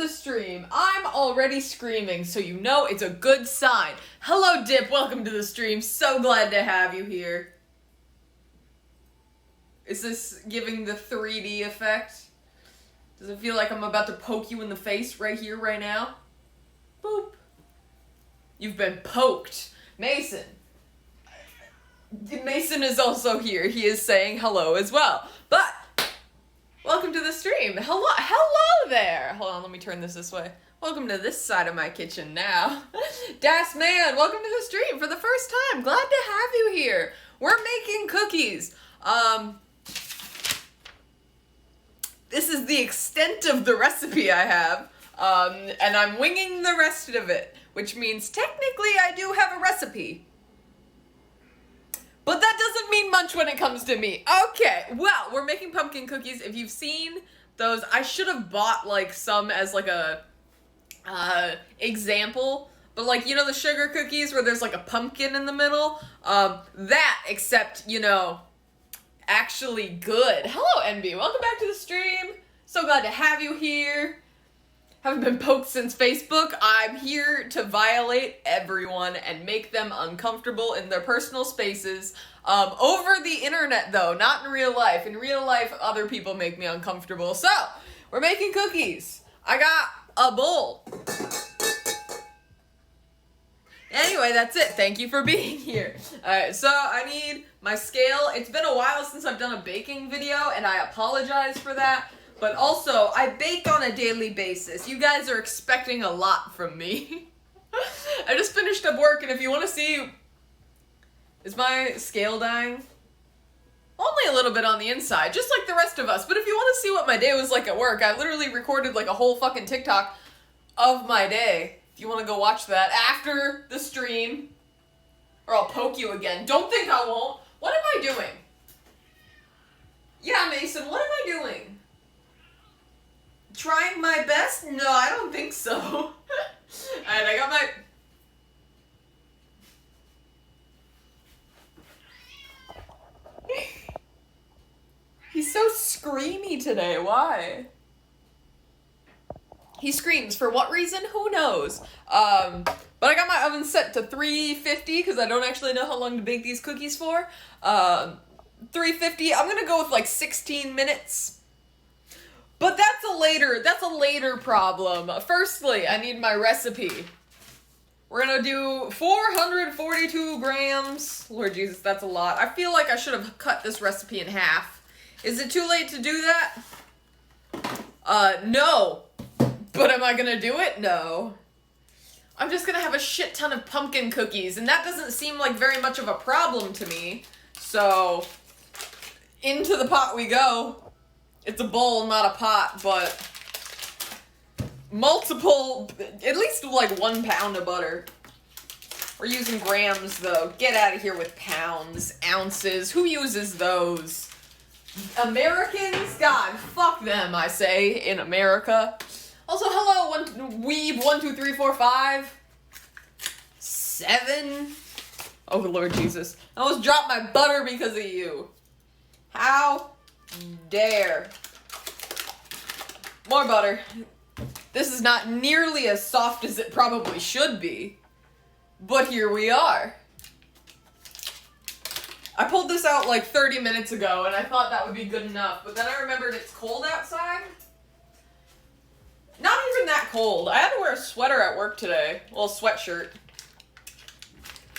the stream. I'm already screaming, so you know it's a good sign. Hello, Dip. Welcome to the stream. So glad to have you here. Is this giving the 3D effect? Does it feel like I'm about to poke you in the face right here, right now? Boop. You've been poked. Mason. Mason is also here. He is saying hello as well. But welcome to the stream. Hello there. Hold on, let me turn this way. Welcome to this side of my kitchen now. Das Man, welcome to the stream for the first time. Glad to have you here. We're making cookies. This is the extent of the recipe I have. And I'm winging the rest of it, which means technically I do have a recipe. But that doesn't mean much when it comes to me. Okay, well, we're making pumpkin cookies. If you've seen those, I should have bought, like, some as, like, a, example. But, like, you know the sugar cookies where there's, like, a pumpkin in the middle? That, except, you know, actually good. Hello, NB. Welcome back to the stream. So glad to have you here. Haven't been poked since Facebook. I'm here to violate everyone and make them uncomfortable in their personal spaces. Over the internet, though, not in real life. In real life, other people make me uncomfortable. So, we're making cookies. I got a bowl. Anyway, that's it. Thank you for being here. Alright, so I need my scale. It's been a while since I've done a baking video, and I apologize for that. But also, I bake on a daily basis. You guys are expecting a lot from me. I just finished up work, and if you want to see... Is my scale dying? Only a little bit on the inside, just like the rest of us. But if you want to see what my day was like at work, I literally recorded like a whole fucking TikTok of my day. If you want to go watch that after the stream, or I'll poke you again. Don't think I won't. What am I doing? Yeah, Mason, what am I doing? Trying my best? No, I don't think so. Alright, I got my... He's so screamy today, why? He screams, for what reason? Who knows? But I got my oven set to 350, because I don't actually know how long to bake these cookies for. 350, I'm gonna go with like 16 minutes. But that's a later problem. Firstly, I need my recipe. We're gonna do 442 grams. Lord Jesus, that's a lot. I feel like I should have cut this recipe in half. Is it too late to do that? No. But am I gonna do it? No. I'm just gonna have a shit ton of pumpkin cookies, and that doesn't seem like very much of a problem to me. So, into the pot we go. It's a bowl, not a pot, but multiple, at least like 1 pound of butter. We're using grams though. Get out of here with pounds, ounces. Who uses those? Americans? God, fuck them, I say, in America. Also, hello, Weeb12345. 7. Oh, Lord Jesus. I almost dropped my butter because of you. How dare. More butter. This is not nearly as soft as it probably should be. But here we are. I pulled this out like 30 minutes ago and I thought that would be good enough. But then I remembered it's cold outside. Not even that cold. I had to wear a sweater at work today. Well, sweatshirt.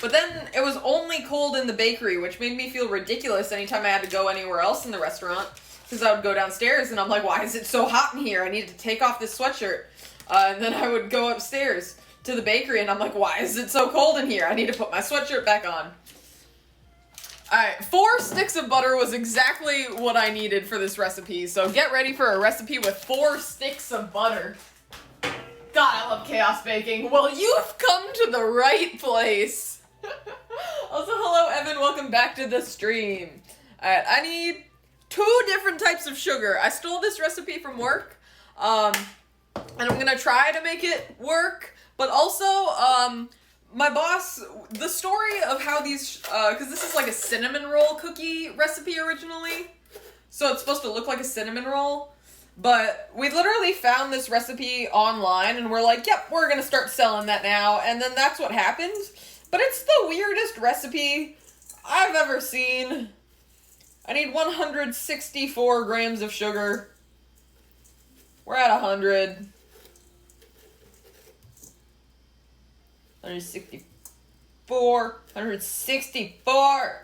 But then it was only cold in the bakery, which made me feel ridiculous anytime I had to go anywhere else in the restaurant. Because I would go downstairs and I'm like, why is it so hot in here? I needed to take off this sweatshirt. And then I would go upstairs to the bakery and I'm like, why is it so cold in here? I need to put my sweatshirt back on. Alright, 4 sticks of butter was exactly what I needed for this recipe. So get ready for a recipe with 4 sticks of butter. God, I love chaos baking. Well, you've come to the right place. Also, hello, Evan. Welcome back to the stream. Alright, I need 2 different types of sugar. I stole this recipe from work. And I'm gonna try to make it work. But also, my boss, the story of how these, because this is like a cinnamon roll cookie recipe originally. So it's supposed to look like a cinnamon roll. But we literally found this recipe online and we're like, yep, we're gonna start selling that now. And then that's what happened. But it's the weirdest recipe I've ever seen. I need 164 grams of sugar. We're at 100. 164.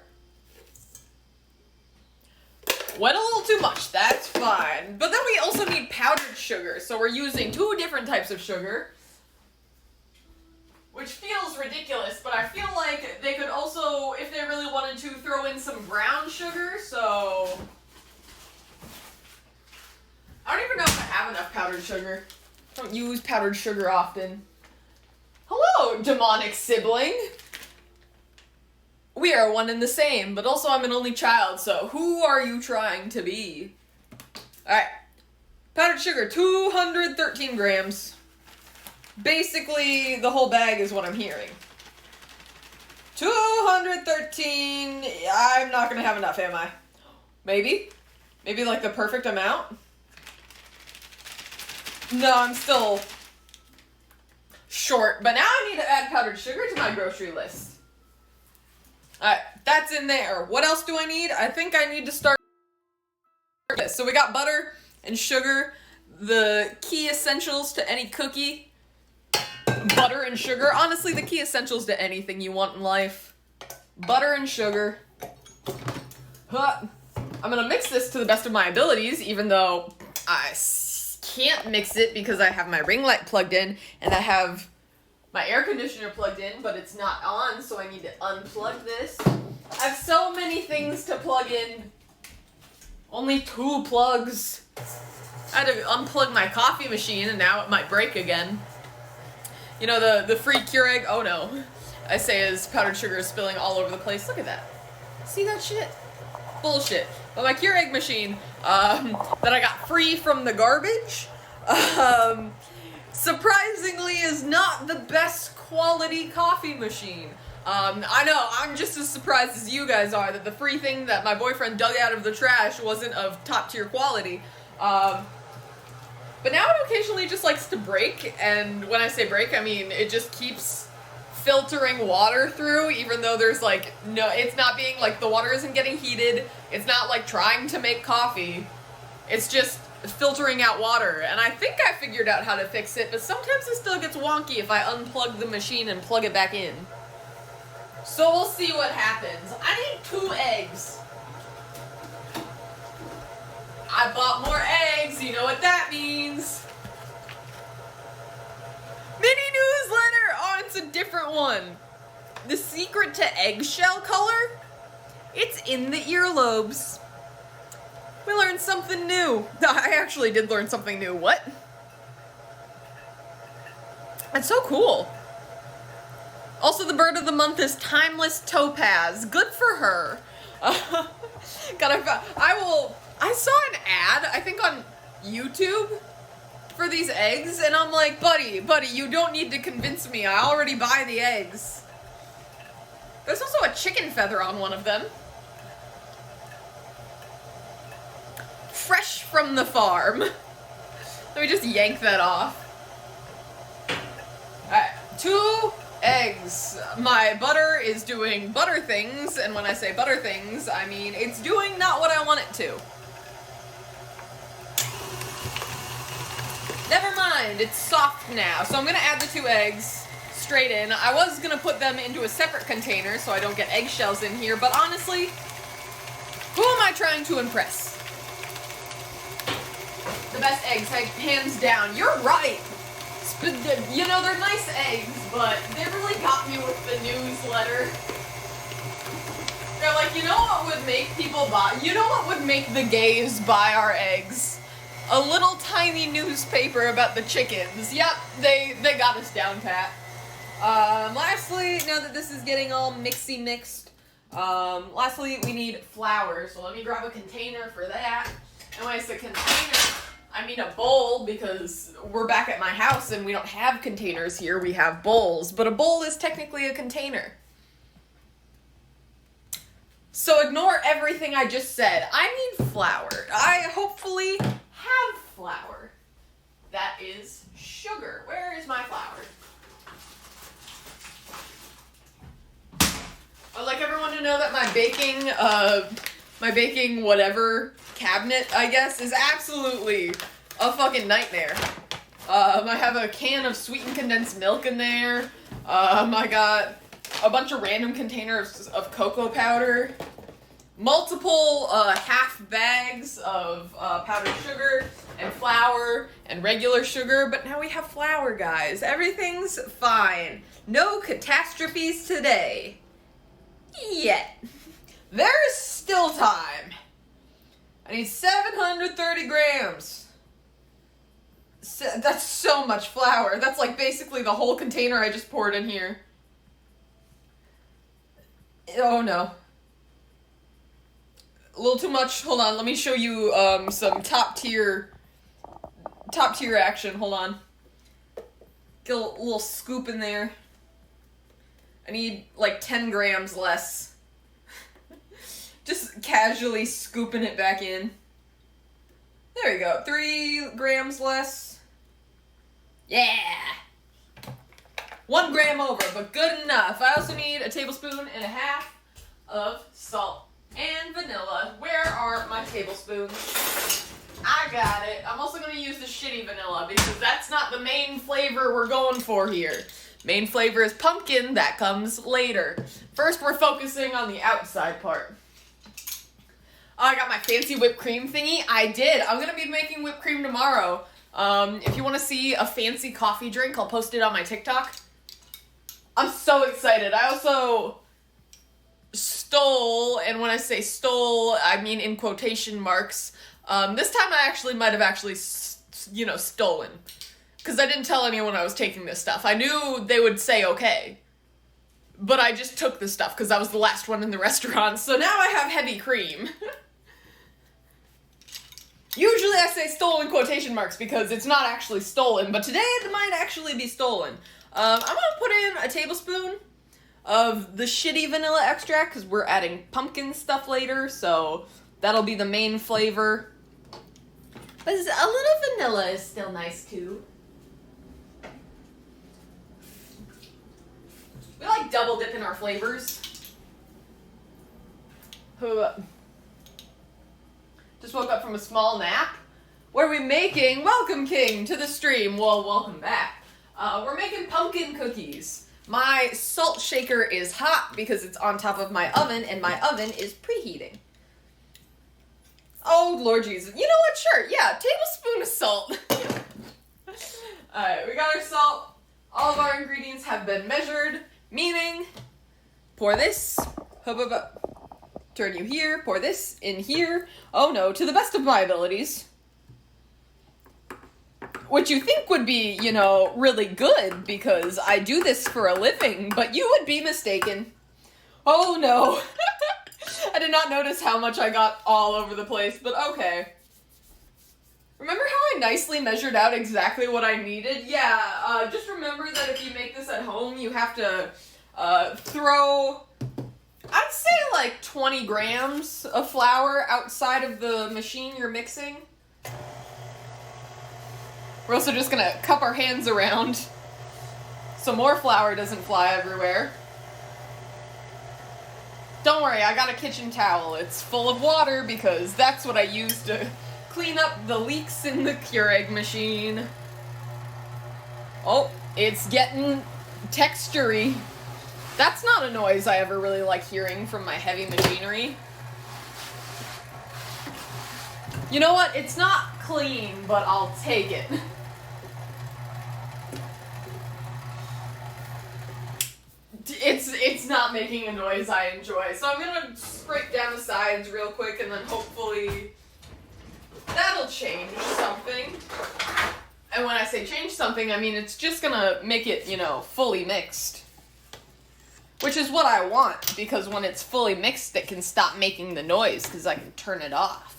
Went a little too much, that's fine. But then we also need powdered sugar, so we're using 2 different types of sugar. Which feels ridiculous, but I feel like they could also, if they really wanted to, throw in some brown sugar, so... I don't even know if I have enough powdered sugar. I don't use powdered sugar often. Hello, demonic sibling! We are one and the same, but also I'm an only child, so who are you trying to be? Alright. Powdered sugar, 213 grams. Basically, the whole bag is what I'm hearing. 213... I'm not gonna have enough, am I? Maybe? Maybe like the perfect amount? No, I'm still short, but now I need to add powdered sugar to my grocery list. Alright, that's in there. What else do I need? I think I need to start this. So we got butter and sugar, the key essentials to any cookie. Butter and sugar. Honestly, the key essentials to anything you want in life. Butter and sugar. I'm gonna mix this to the best of my abilities, even though I can't mix it because I have my ring light plugged in and I have my air conditioner plugged in, but it's not on, so I need to unplug this. I have so many things to plug in. Only 2 plugs. I had to unplug my coffee machine, and now it might break again. You know, the free Keurig, oh no. I say as powdered sugar is spilling all over the place. Look at that. See that shit? Bullshit. But my Keurig machine, that I got free from the garbage, surprisingly is not the best quality coffee machine. I know, I'm just as surprised as you guys are that the free thing that my boyfriend dug out of the trash wasn't of top tier quality. But now it occasionally just likes to break, and when I say break, I mean it just keeps filtering water through, even though there's like, no, it's not being like, the water isn't getting heated, it's not like trying to make coffee, it's just filtering out water, and I think I figured out how to fix it, but sometimes it still gets wonky if I unplug the machine and plug it back in. So we'll see what happens. I need 2 eggs. I bought more eggs, you know what that means. Mini newsletter! Oh, it's a different one. The secret to eggshell color? It's in the earlobes. We learned something new. I actually did learn something new. What? That's so cool. Also, the bird of the month is Timeless Topaz. Good for her. I saw an ad, I think on YouTube, for these eggs, and I'm like, buddy, you don't need to convince me. I already buy the eggs. There's also a chicken feather on one of them. Fresh from the farm. Let me just yank that off. Alright, 2 eggs. My butter is doing butter things, and when I say butter things, I mean it's doing not what I want it to. Never mind, it's soft now. So I'm gonna add the 2 eggs straight in. I was gonna put them into a separate container so I don't get eggshells in here, but honestly, who am I trying to impress? The best eggs, hands down. You're right. You know, they're nice eggs, but they really got me with the newsletter. They're like, you know what would make people buy? You know what would make the gays buy our eggs? A little tiny newspaper about the chickens. Yep, they got us down pat. Lastly, now that this is getting all mixed, lastly, we need flour. So let me grab a container for that. And when I say container, I mean a bowl, because we're back at my house and we don't have containers here, we have bowls. But a bowl is technically a container. So ignore everything I just said. I need flour. I hopefully have flour. That is sugar. Where is my flour? I'd like everyone to know that my baking whatever cabinet, I guess, is absolutely a fucking nightmare. I have a can of sweetened condensed milk in there. I got a bunch of random containers of cocoa powder. Multiple half bags of powdered sugar and flour and regular sugar, but now we have flour, guys. Everything's fine. No catastrophes today. Yet. There's still time. I need 730 grams. That's so much flour. That's like basically the whole container I just poured in here. Oh no. A little too much. Hold on, let me show you some top tier action. Hold on. Get a little scoop in there. I need like 10 grams less. Just casually scooping it back in. There you go. 3 grams less. Yeah! 1 gram over, but good enough. I also need a tablespoon and a half of salt and vanilla. Where are my tablespoons? I got it. I'm also going to use the shitty vanilla because that's not the main flavor we're going for here. Main flavor is pumpkin. That comes later. First, we're focusing on the outside part. Oh, I got my fancy whipped cream thingy. I did. I'm going to be making whipped cream tomorrow. If you want to see a fancy coffee drink, I'll post it on my TikTok. I'm so excited. I also stole, and when I say stole, I mean in quotation marks. This time I might have stolen. Because I didn't tell anyone I was taking this stuff. I knew they would say okay. But I just took the stuff because I was the last one in the restaurant. So now I have heavy cream. Usually I say stolen quotation marks because it's not actually stolen. But today it might actually be stolen. I'm going to put in a tablespoon of the shitty vanilla extract because we're adding pumpkin stuff later. So that'll be the main flavor. But a little vanilla is still nice too. We like double dipping our flavors. Just woke up from a small nap. What are we making? Welcome, King, to the stream. Well, welcome back. We're making pumpkin cookies. My salt shaker is hot because it's on top of my oven, and my oven is preheating. Oh, Lord Jesus. You know what? Sure. Yeah, tablespoon of salt. Alright, we got our salt. All of our ingredients have been measured. Meaning, pour this, turn you here, pour this in here. Oh no, to the best of my abilities. Which you think would be, really good because I do this for a living, but you would be mistaken. Oh no. I did not notice how much I got all over the place, but okay. Remember how I nicely measured out exactly what I needed? Yeah, just remember that if you make this at home, you have to throw, I'd say like 20 grams of flour outside of the machine you're mixing. We're also just gonna cup our hands around so more flour doesn't fly everywhere. Don't worry, I got a kitchen towel. It's full of water because that's what I use to clean up the leaks in the Keurig machine. Oh, it's getting textury. That's not a noise I ever really like hearing from my heavy machinery. You know what? It's not clean, but I'll take it. It's not making a noise I enjoy. So I'm gonna scrape down the sides real quick and then hopefully that'll change something. And when I say change something, I mean it's just gonna make it, fully mixed. Which is what I want, because when it's fully mixed, it can stop making the noise, because I can turn it off.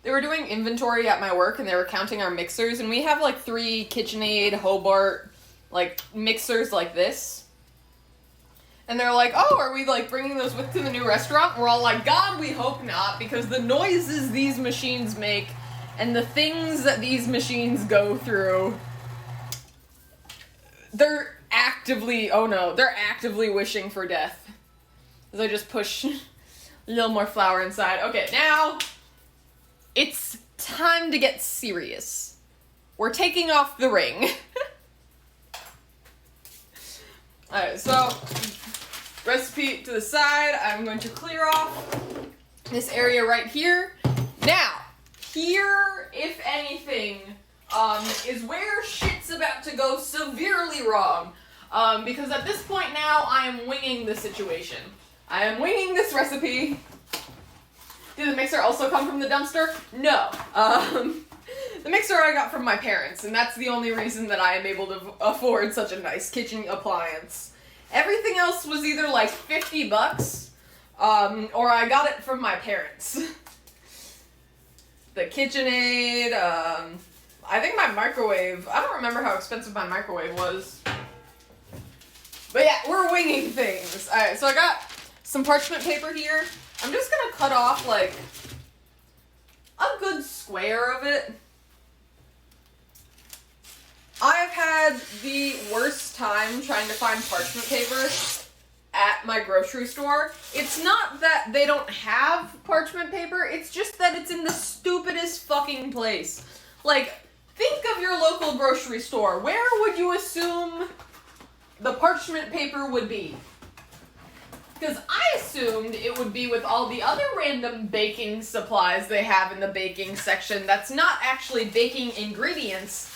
They were doing inventory at my work, and they were counting our mixers, and we have, 3 KitchenAid, Hobart, mixers like this. And they're like, oh, are we, like, bringing those with to the new restaurant? And we're all like, God, we hope not, because the noises these machines make and the things that these machines go through, they're actively wishing for death. As I just push a little more flour inside. Okay, now it's time to get serious. We're taking off the ring. Alright, so recipe to the side. I'm going to clear off this area right here. Now, here, if anything, is where shit's about to go severely wrong. Because at this point now, I am winging the situation. I am winging this recipe. Did the mixer also come from the dumpster? No. The mixer I got from my parents, and that's the only reason that I am able to afford such a nice kitchen appliance. Everything else was either like $50, or I got it from my parents. The KitchenAid, I think my microwave, I don't remember how expensive my microwave was. But yeah, we're winging things. Alright, so I got some parchment paper here. I'm just gonna cut off, like, a good square of it. I've had the worst time trying to find parchment paper at my grocery store. It's not that they don't have parchment paper, it's just that it's in the stupidest fucking place. Like, think of your local grocery store. Where would you assume the parchment paper would be? Because I assumed it would be with all the other random baking supplies they have in the baking section that's not actually baking ingredients.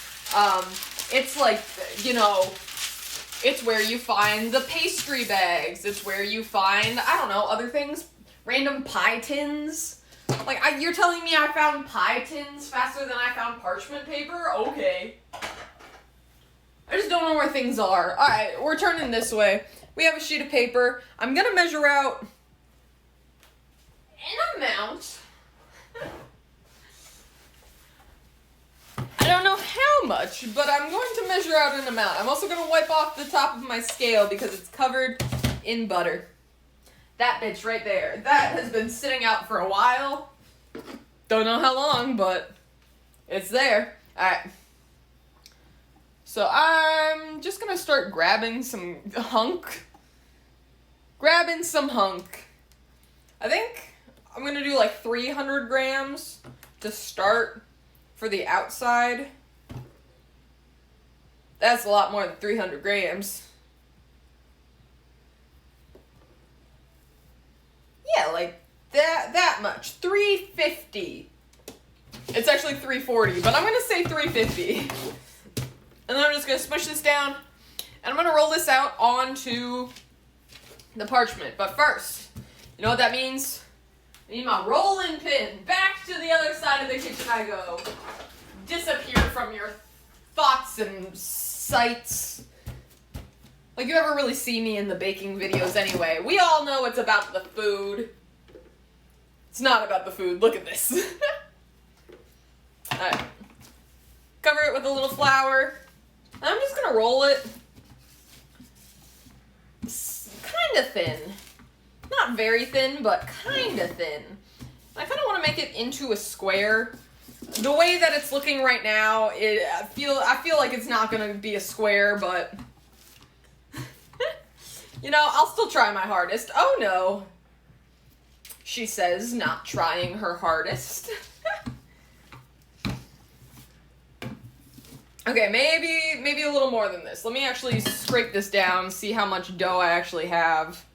It's like, you know, it's where you find the pastry bags. It's where you find, I don't know, other things. Random pie tins. Like, you're telling me I found pie tins faster than I found parchment paper? Okay. I just don't know where things are. Alright, we're turning this way. We have a sheet of paper. I'm gonna measure out an amount. I don't know how much, but I'm going to measure out an amount. I'm also going to wipe off the top of my scale because it's covered in butter. That bitch right there. That has been sitting out for a while. Don't know how long, but it's there. Alright. So I'm just going to start grabbing some hunk. I think I'm going to do like 300 grams to start. For the outside, that's a lot more than 300 grams. Yeah, like that much. 350. It's actually 340, but I'm going to say 350. And then I'm just going to smush this down, and I'm going to roll this out onto the parchment. But first, you know what that means? I need my rolling pin. Back to the other side of the kitchen I go. Disappear from your thoughts and sights. Like, you ever really see me in the baking videos anyway. We all know it's about the food. It's not about the food. Look at this. Alright. Cover it with a little flour. I'm just gonna roll it. Kind of thin. Not very thin, but kind of thin. I kind of want to make it into a square. The way that it's looking right now, I feel like it's not going to be a square, but you know, I'll still try my hardest. Oh no, she says, not trying her hardest. Okay, maybe a little more than this. Let me actually scrape this down, see how much dough I actually have.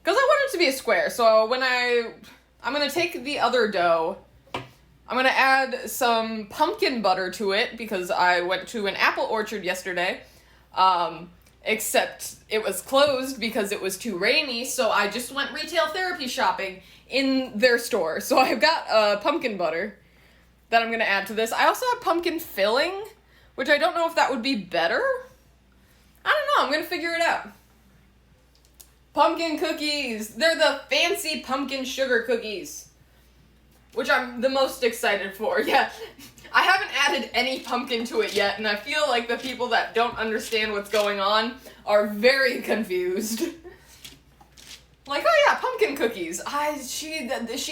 Because I want it to be a square, so when I'm going to take the other dough, I'm going to add some pumpkin butter to it, because I went to an apple orchard yesterday, except it was closed because it was too rainy, so I just went retail therapy shopping in their store. So I've got pumpkin butter that I'm going to add to this. I also have pumpkin filling, which I don't know if that would be better. I don't know, I'm going to figure it out. Pumpkin cookies. They're the fancy pumpkin sugar cookies, which I'm the most excited for. Yeah, I haven't added any pumpkin to it yet, and I feel like the people that don't understand what's going on are very confused. Like, oh yeah, pumpkin cookies. She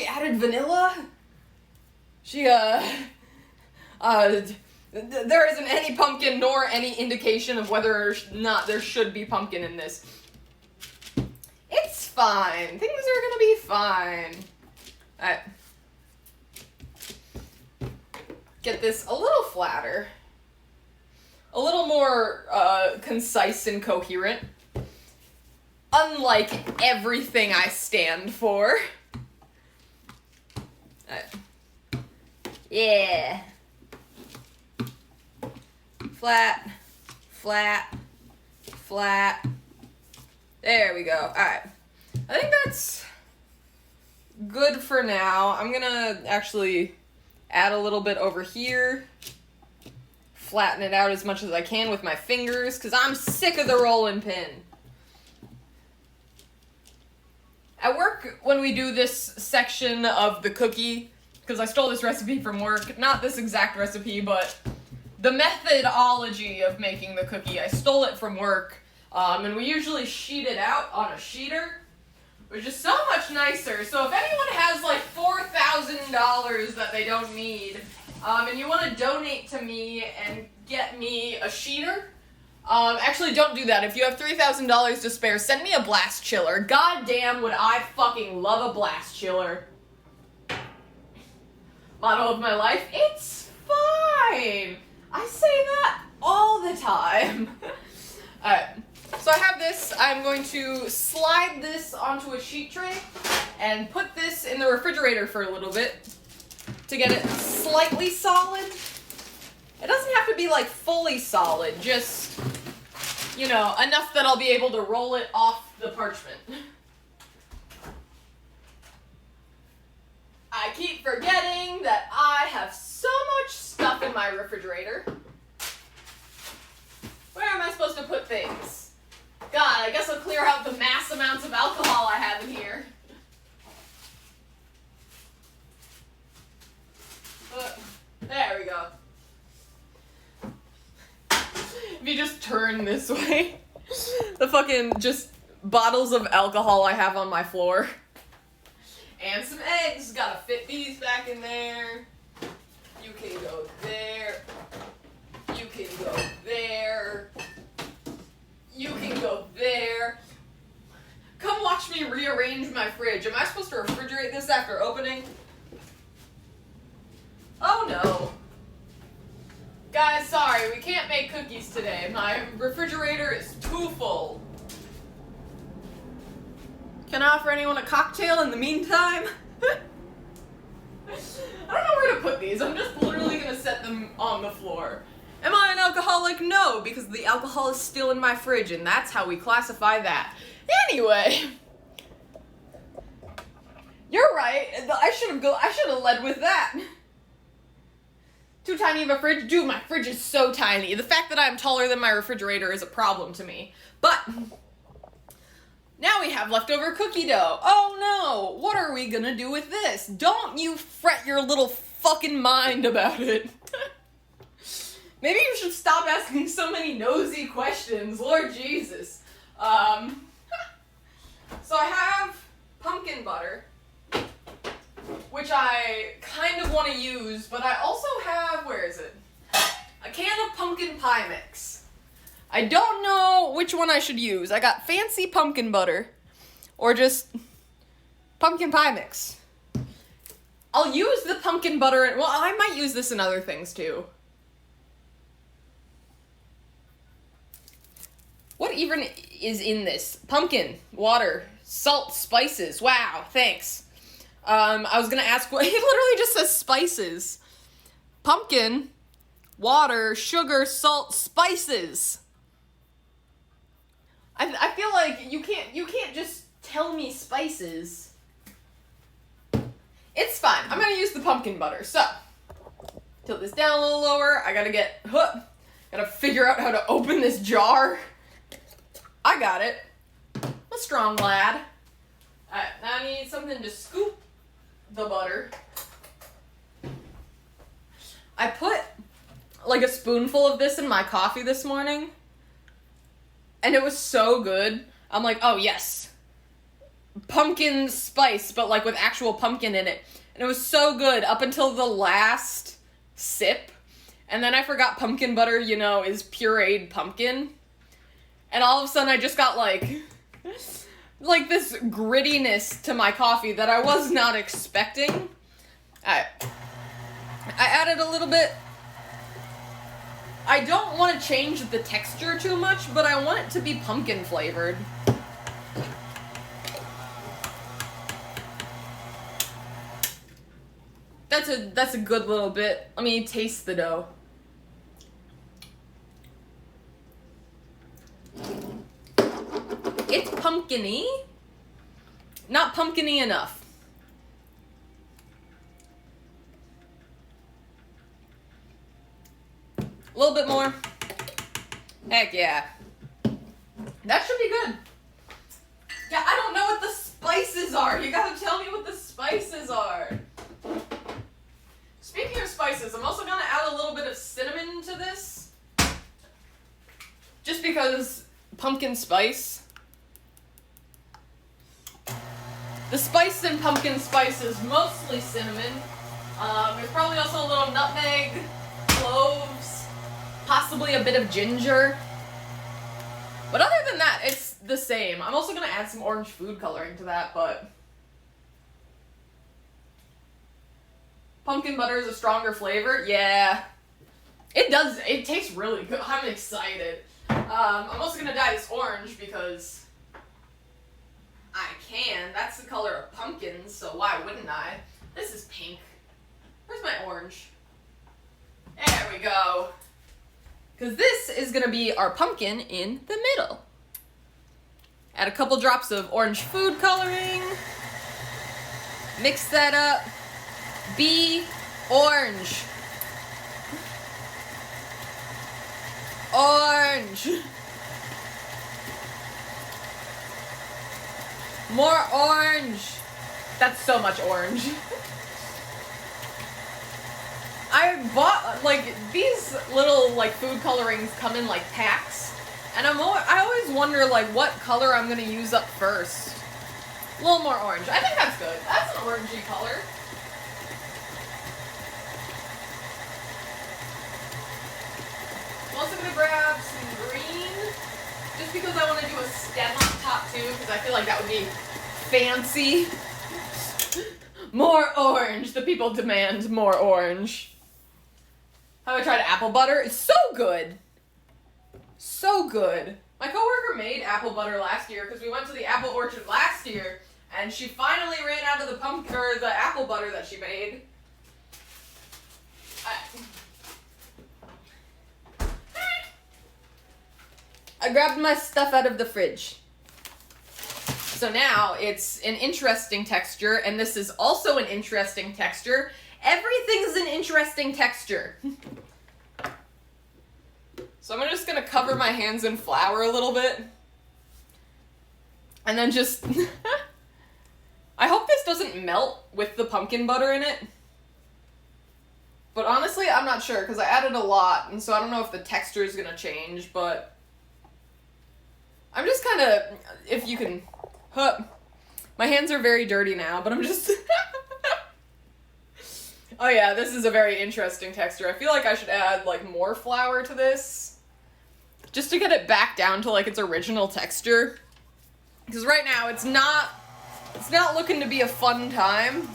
added vanilla? There isn't any pumpkin nor any indication of whether or not there should be pumpkin in this. It's fine. Things are gonna be fine. Alright. Get this a little flatter. A little more concise and coherent. Unlike everything I stand for. Yeah. Flat, flat, flat. There we go. Alright. I think that's good for now. I'm gonna actually add a little bit over here. Flatten it out as much as I can with my fingers, because I'm sick of the rolling pin. At work, when we do this section of the cookie, because I stole this recipe from work, not this exact recipe, but the methodology of making the cookie, I stole it from work, and we usually sheet it out on a sheeter, which is so much nicer. So if anyone has like $4,000 that they don't need, and you want to donate to me and get me a sheeter, actually don't do that. If you have $3,000 to spare, send me a blast chiller. God damn would I fucking love a blast chiller. Motto of my life, it's fine. I say that all the time. Alright, so I have this. I'm going to slide this onto a sheet tray and put this in the refrigerator for a little bit to get it slightly solid. It doesn't have to be like fully solid, just, you know, enough that I'll be able to roll it off the parchment. I keep forgetting that I have so much stuff in my refrigerator. Where am I supposed to put things? God, I guess I'll clear out the mass amounts of alcohol I have in here. There we go. If you just turn this way, the fucking just bottles of alcohol I have on my floor. And some eggs. Gotta fit these back in there. You can go there. You can go there. You can go there. Come watch me rearrange my fridge. Am I supposed to refrigerate this after opening? Oh no. Guys, sorry, we can't make cookies today. My refrigerator is too full. Can I offer anyone a cocktail in the meantime? I don't know where to put these. I'm just literally gonna set them on the floor. Am I an alcoholic? No, because the alcohol is still in my fridge, and that's how we classify that. Anyway. You're right. I should have led with that. Too tiny of a fridge? Dude, my fridge is so tiny. The fact that I'm taller than my refrigerator is a problem to me. But now we have leftover cookie dough. Oh no, what are we gonna do with this? Don't you fret your little fucking mind about it. Maybe you should stop asking so many nosy questions, Lord Jesus. So I have pumpkin butter, which I kind of want to use, but I also have, where is it? A can of pumpkin pie mix. I don't know which one I should use. I got fancy pumpkin butter, or just pumpkin pie mix. I'll use the pumpkin butter, well, I might use this in other things too. What even is in this? Pumpkin, water, salt, spices. Wow, thanks. I was gonna ask, it literally just says spices. Pumpkin, water, sugar, salt, spices. I feel like you can't just tell me spices. It's fine. I'm gonna use the pumpkin butter. So, tilt this down a little lower. I gotta figure out how to open this jar. I got it. I'm a strong lad. Alright, now I need something to scoop the butter. I put like a spoonful of this in my coffee this morning. and it was so good. I'm like, oh yes, pumpkin spice, but like with actual pumpkin in it. And it was so good up until the last sip. And then I forgot pumpkin butter, you know, is pureed pumpkin. And all of a sudden I just got like this grittiness to my coffee that I was not expecting. I added a little bit. I don't want to change the texture too much, but I want it to be pumpkin flavored. That's a good little bit. Let me taste the dough. It's pumpkin-y. Not pumpkin-y enough. A little bit more. Heck yeah. That should be good. Yeah, I don't know what the spices are. You gotta tell me what the spices are. Speaking of spices, I'm also gonna add a little bit of cinnamon to this. Just because pumpkin spice. The spice in pumpkin spice is mostly cinnamon. There's probably also a little nutmeg, cloves, possibly a bit of ginger. But other than that, it's the same. I'm also gonna add some orange food coloring to that, but pumpkin butter is a stronger flavor. Yeah, it does. It tastes really good. I'm excited. I'm also gonna dye this orange because I can. That's the color of pumpkins, so why wouldn't I? This is pink. Where's my orange? There we go. Because this is gonna be our pumpkin in the middle. Add a couple drops of orange food coloring. Mix that up. Be orange. Orange. More orange. That's so much orange. I bought, like, these little, like, food colorings come in, like, packs. And I always wonder, like, what color I'm gonna use up first. A little more orange. I think that's good. That's an orangey color. I'm also gonna grab some green, just because I want to do a stem on top too, because I feel like that would be fancy. More orange. The people demand more orange. Have I tried apple butter? It's so good. So good. My coworker made apple butter last year because we went to the apple orchard last year, and she finally ran out of the pumpkin or the apple butter that she made. I grabbed my stuff out of the fridge. So now it's an interesting texture, and this is also an interesting texture. Everything's an interesting texture. So I'm just gonna cover my hands in flour a little bit. And then just... I hope this doesn't melt with the pumpkin butter in it. But honestly, I'm not sure, because I added a lot, and so I don't know if the texture is gonna change, but... I'm just kind of, if you can, my hands are very dirty now, but I'm just, oh yeah, this is a very interesting texture. I feel like I should add, like, more flour to this, just to get it back down to, like, its original texture, because right now it's not looking to be a fun time.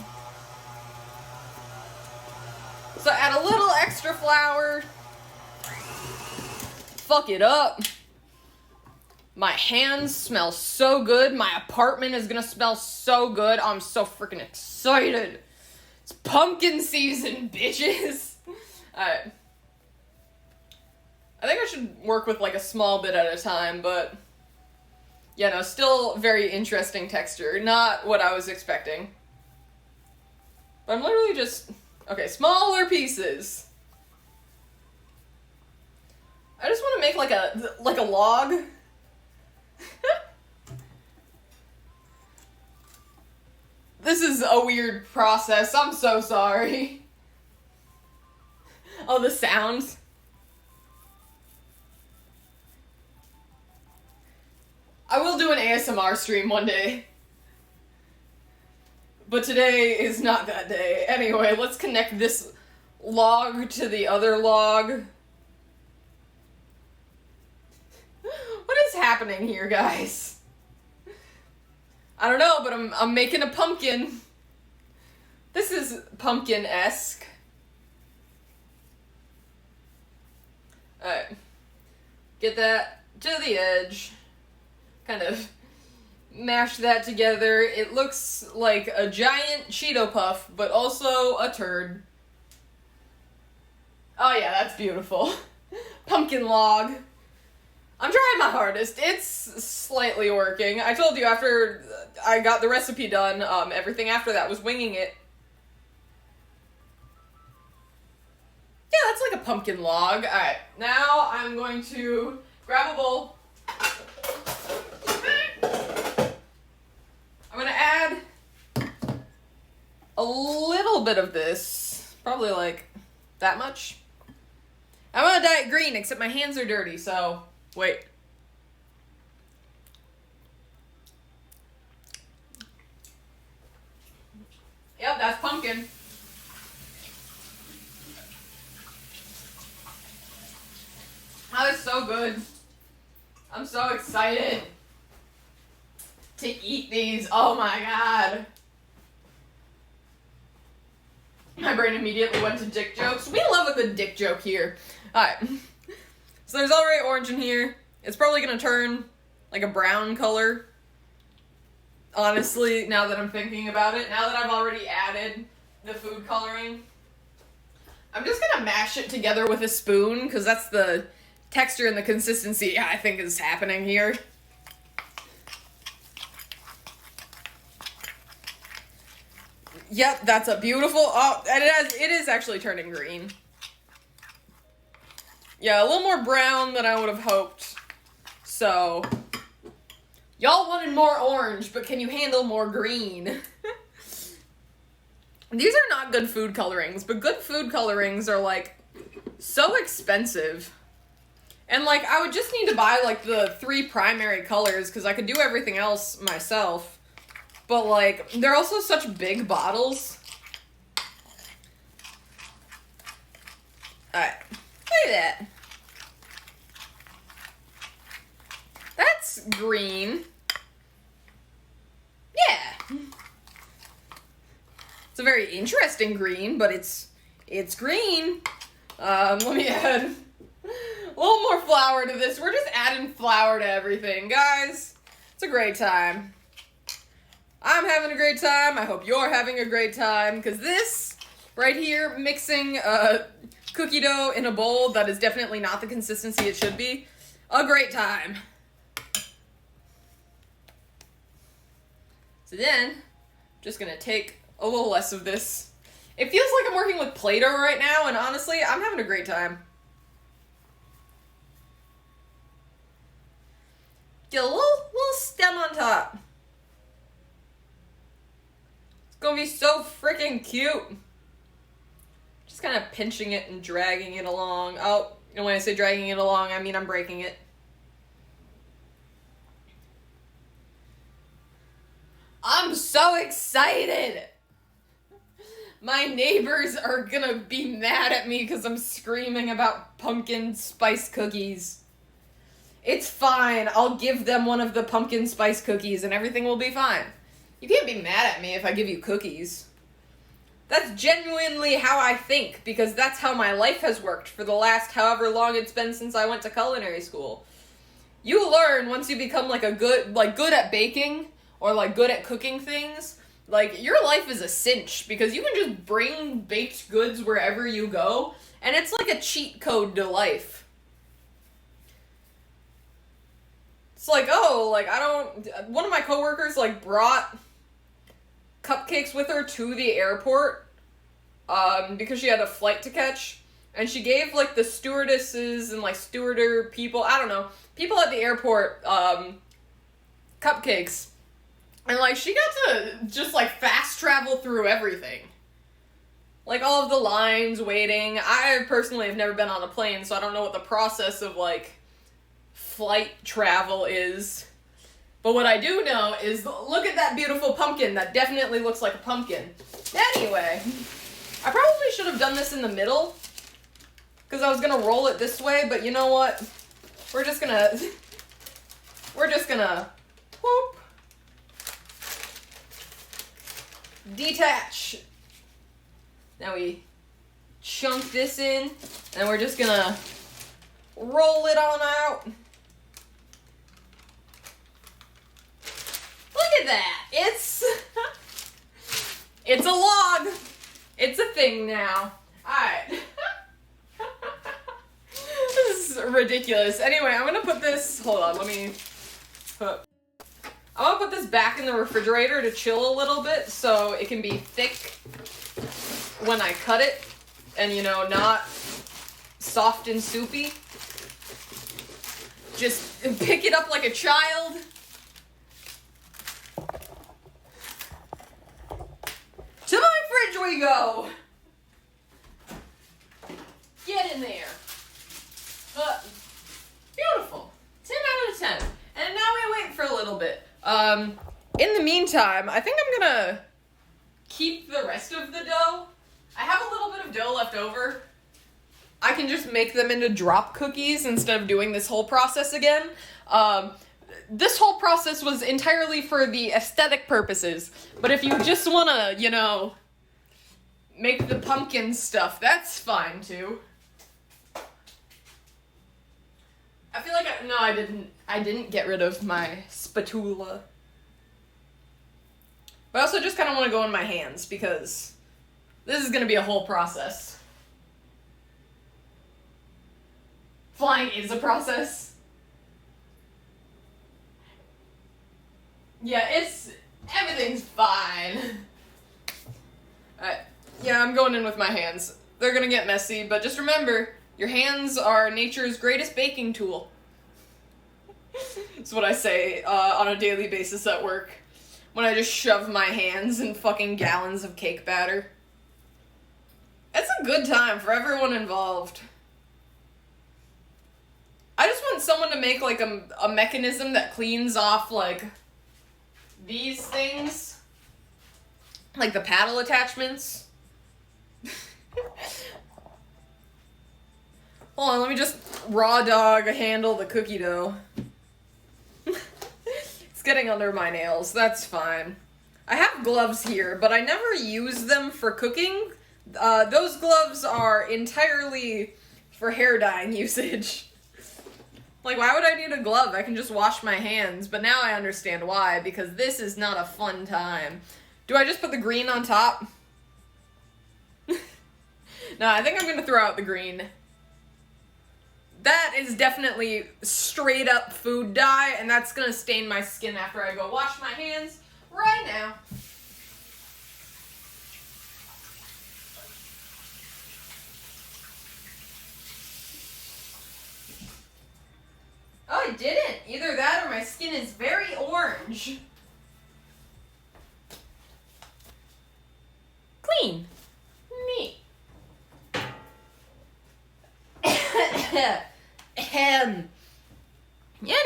So add a little extra flour, fuck it up. My hands smell so good. My apartment is gonna smell so good. I'm so freaking excited. It's pumpkin season, bitches. Alright. I think I should work with, like, a small bit at a time, but... yeah, no, still very interesting texture. Not what I was expecting. But I'm literally just... okay, smaller pieces. I just want to make, like a log... This is a weird process. I'm so sorry. Oh, the sounds. ASMR stream one day. But today is not that day. Anyway, let's connect this log to the other log. What is happening here, guys? I don't know, but I'm making a pumpkin. This is pumpkin-esque. Alright. Get that to the edge. Kind of mash that together. It looks like a giant Cheeto Puff, but also a turd. Oh yeah, that's beautiful. Pumpkin log. I'm trying my hardest. It's slightly working. I told you after I got the recipe done, everything after that was winging it. Yeah, that's like a pumpkin log. Alright, now I'm going to grab a bowl. I'm gonna add a little bit of this. Probably like that much. I'm gonna dye it green, except my hands are dirty, so wait. Yep, that's pumpkin. That is so good. I'm so excited to eat these. Oh my god. My brain immediately went to dick jokes. We love a good dick joke here. Alright. So there's already orange in here. It's probably gonna turn like a brown color. Honestly, now that I'm thinking about it, now that I've already added the food coloring, I'm just gonna mash it together with a spoon, because that's the texture and the consistency I think is happening here. Yep, that's a beautiful, oh, and it is actually turning green. Yeah, a little more brown than I would have hoped. So, y'all wanted more orange, but can you handle more green? These are not good food colorings, but good food colorings are, like, so expensive. And, like, I would just need to buy, like, the 3 primary colors, because I could do everything else myself. But, like, they're also such big bottles. Alright. Look at that. That's green. Yeah. It's a very interesting green, but it's green. Let me add a little more flour to this. We're just adding flour to everything, guys. It's a great time. I'm having a great time. I hope you're having a great time, because this right here, mixing cookie dough in a bowl that is definitely not the consistency it should be, a great time. So then, just gonna take a little less of this. It feels like I'm working with Play-Doh right now, and honestly, I'm having a great time. Get a little stem on top. It's gonna be so freaking cute. Just kind of pinching it and dragging it along. Oh, and when I say dragging it along, I mean I'm breaking it. I'm so excited! My neighbors are gonna be mad at me because I'm screaming about pumpkin spice cookies. It's fine. I'll give them one of the pumpkin spice cookies and everything will be fine. You can't be mad at me if I give you cookies. That's genuinely how I think, because that's how my life has worked for the last however long it's been since I went to culinary school. You learn once you become like good at baking or like good at cooking things, like your life is a cinch because you can just bring baked goods wherever you go and it's like a cheat code to life. It's like, oh, like one of my coworkers like brought cupcakes with her to the airport because she had a flight to catch, and she gave like the stewardesses and like stewarder people, I don't know, people at the airport cupcakes, and like she got to just like fast travel through everything, like all of the lines waiting. I personally have never been on a plane, so I don't know what the process of like flight travel is. But what I do know is, look at that beautiful pumpkin. That definitely looks like a pumpkin. Anyway, I probably should have done this in the middle, because I was going to roll it this way, but you know what? We're just gonna, whoop, detach. Now we chunk this in, and we're just gonna roll it on out. Look at that! It's a log. It's a thing now. Alright. This is ridiculous. Anyway, I'm gonna put this, hold on, I'm gonna put this back in the refrigerator to chill a little bit so it can be thick when I cut it and, you know, not soft and soupy. Just pick it up like a child. To my fridge we go! Get in there. Beautiful. 10 out of 10. And now we wait for a little bit. In the meantime, I think I'm gonna keep the rest of the dough. I have a little bit of dough left over. I can just make them into drop cookies instead of doing this whole process again. This whole process was entirely for the aesthetic purposes. But if you just wanna, you know, make the pumpkin stuff, that's fine too. I feel like I didn't get rid of my spatula. But I also just kind of want to go in my hands because this is going to be a whole process. Flying is a process. Yeah, everything's fine. Alright, yeah, I'm going in with my hands. They're going to get messy, but just remember, your hands are nature's greatest baking tool. That's what I say on a daily basis at work. When I just shove my hands in fucking gallons of cake batter. It's a good time for everyone involved. I just want someone to make like a mechanism that cleans off like these things. Like the paddle attachments. Hold on, let me just raw dog handle the cookie dough. It's getting under my nails, that's fine. I have gloves here, but I never use them for cooking. Those gloves are entirely for hair dyeing usage. Like, why would I need a glove? I can just wash my hands, but now I understand why, because this is not a fun time. Do I just put the green on top? No, I think I'm gonna throw out the green. That is definitely straight up food dye, and that's gonna stain my skin after I go wash my hands right now. Oh, I didn't. Either that or my skin is very orange. Clean. Neat.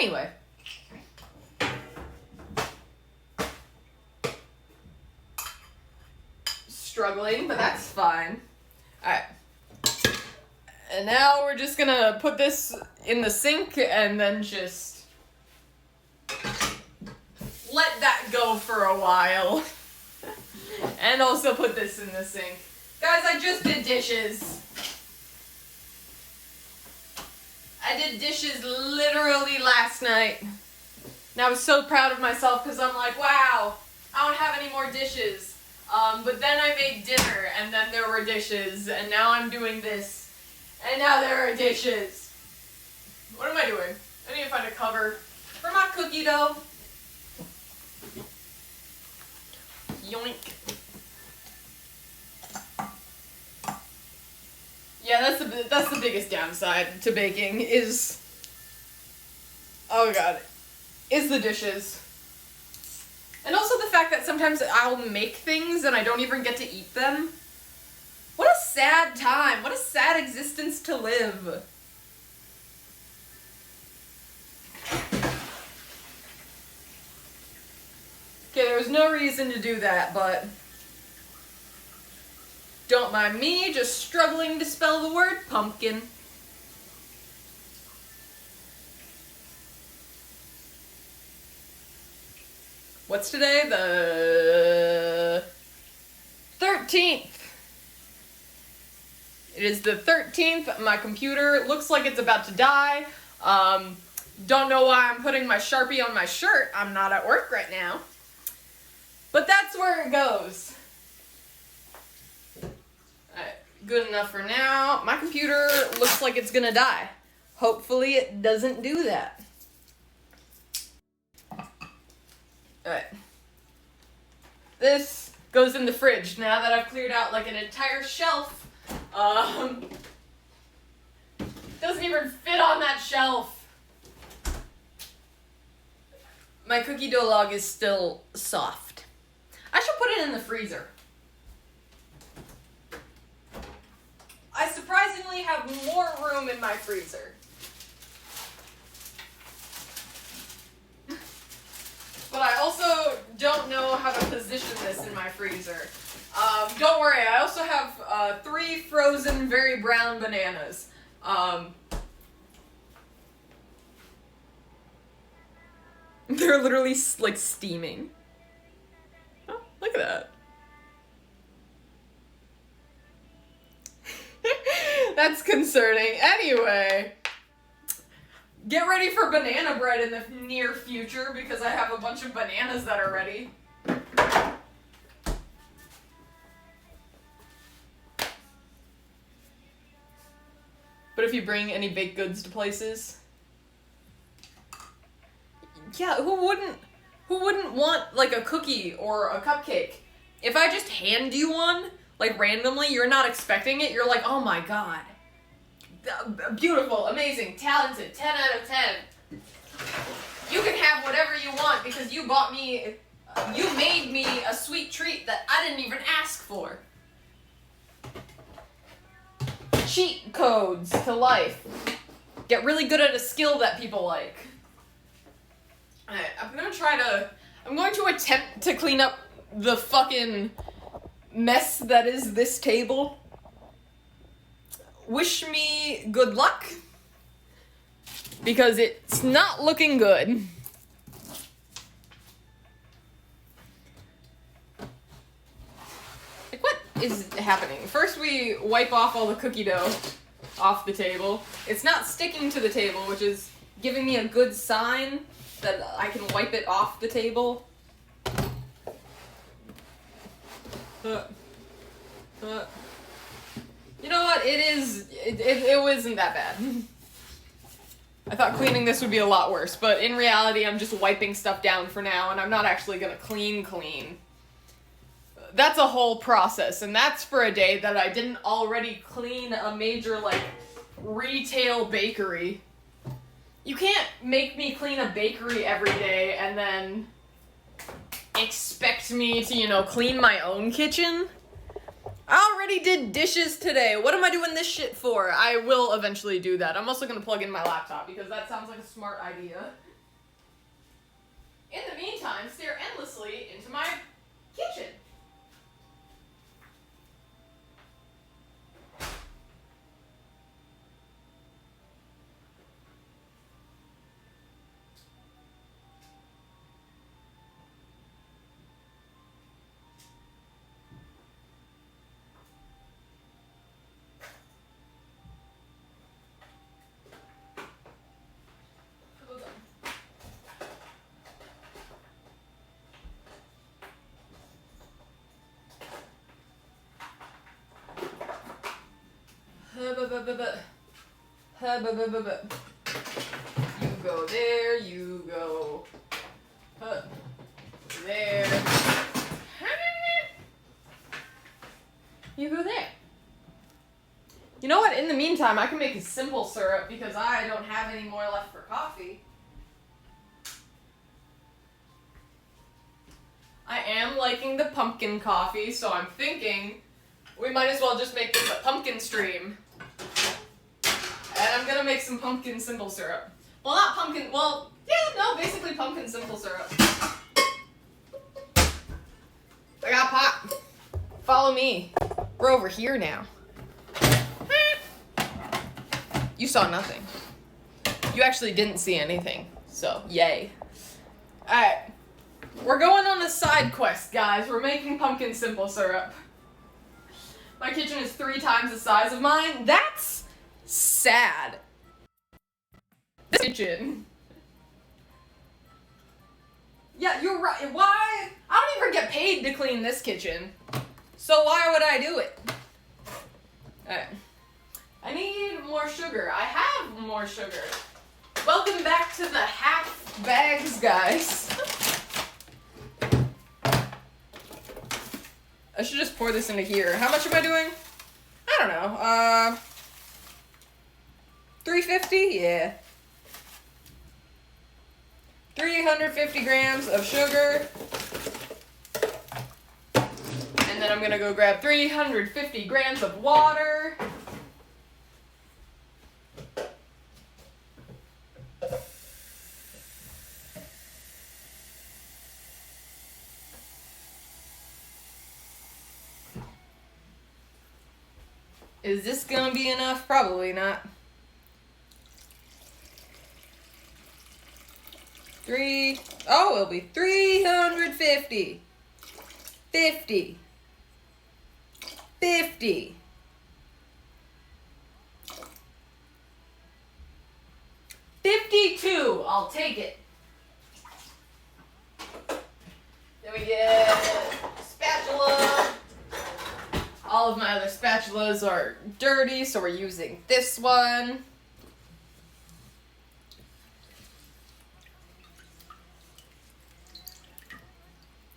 Anyway. Struggling, but that's fine. Alright. And now we're just gonna put this in the sink and then just let that go for a while. And also put this in the sink. Guys, I just did dishes. I did dishes literally last night. And I was so proud of myself because I'm like, wow, I don't have any more dishes. But then I made dinner and then there were dishes and now I'm doing this and now there are dishes. What am I doing? I need to find a cover for my cookie dough. Yoink. Yeah, that's the biggest downside to baking is, oh god, is the dishes. And also the fact that sometimes I'll make things and I don't even get to eat them. What a sad time. What a sad existence to live. was no reason to do that, but don't mind me just struggling to spell the word pumpkin. What's today? The 13th. It is the 13th. My computer looks like it's about to die. Don't know why I'm putting my Sharpie on my shirt. I'm not at work right now. But that's where it goes. Alright, good enough for now. My computer looks like it's gonna die. Hopefully it doesn't do that. Alright. This goes in the fridge now that I've cleared out like an entire shelf. Doesn't even fit on that shelf. My cookie dough log is still soft. I should put it in the freezer. I surprisingly have more room in my freezer. But I also don't know how to position this in my freezer. Don't worry, I also have 3 frozen very brown bananas. They're literally like steaming. Oh, look at that. That's concerning. Anyway, get ready for banana bread in the near future because I have a bunch of bananas that are ready. But if you bring any baked goods to places, yeah, who wouldn't want like a cookie or a cupcake? If I just hand you one, like randomly, you're not expecting it, you're like, oh my god. Beautiful, amazing, talented, 10 out of 10. You can have whatever you want because you made me a sweet treat that I didn't even ask for. Cheat codes to life. Get really good at a skill that people like. Alright, I'm going to attempt to clean up the fucking mess that is this table. Wish me good luck, because it's not looking good. Like, what is happening? First we wipe off all the cookie dough off the table. It's not sticking to the table, which is giving me a good sign that I can wipe it off the table. You know what? It wasn't that bad. I thought cleaning this would be a lot worse, but in reality, I'm just wiping stuff down for now, and I'm not actually gonna clean. That's a whole process, and that's for a day that I didn't already clean a major, like, retail bakery. You can't make me clean a bakery every day and then expect me to, clean my own kitchen. I already did dishes today. What am I doing this shit for? I will eventually do that. I'm also going to plug in my laptop because that sounds like a smart idea. In the meantime, stare endlessly into my kitchen. You go there, you go there. You go there. You know what? In the meantime, I can make a simple syrup because I don't have any more left for coffee. I am liking the pumpkin coffee, so I'm thinking we might as well just make this a pumpkin stream. And I'm gonna make some pumpkin simple syrup. Well, not pumpkin, basically pumpkin simple syrup. Follow me. We're over here now. You saw nothing. You actually didn't see anything. So, yay. Alright. We're going on a side quest, guys. We're making pumpkin simple syrup. My kitchen is 3 times the size of mine. That's sad. This kitchen. Yeah, you're right. Why? I don't even get paid to clean this kitchen. So why would I do it? Alright. I need more sugar. I have more sugar. Welcome back to the half bags, guys. I should just pour this into here. How much am I doing? I don't know. 350? Yeah. 350 grams of sugar. And then I'm gonna go grab 350 grams of water. Is this gonna be enough? Probably not. it'll be 350. 50. 50. 52. I'll take it. Then we get spatula. All of my other spatulas are dirty, so we're using this one.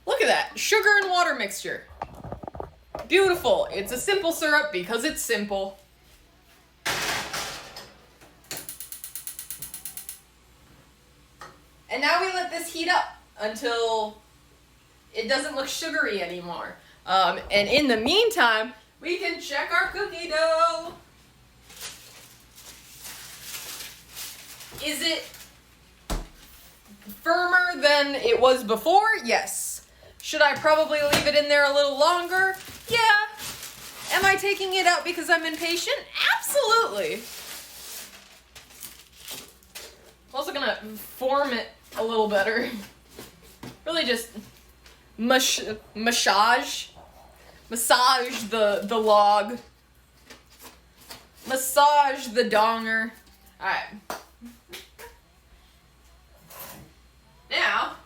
Look at that. Sugar and water mixture. Beautiful. It's a simple syrup because it's simple. And now we let this heat up until it doesn't look sugary anymore. And in the meantime, we can check our cookie dough. Is it firmer than it was before? Yes. Should I probably leave it in there a little longer? Yeah. Am I taking it out because I'm impatient? Absolutely. I'm also gonna form it a little better. Really just massage the log. Massage the donger. Alright. Now,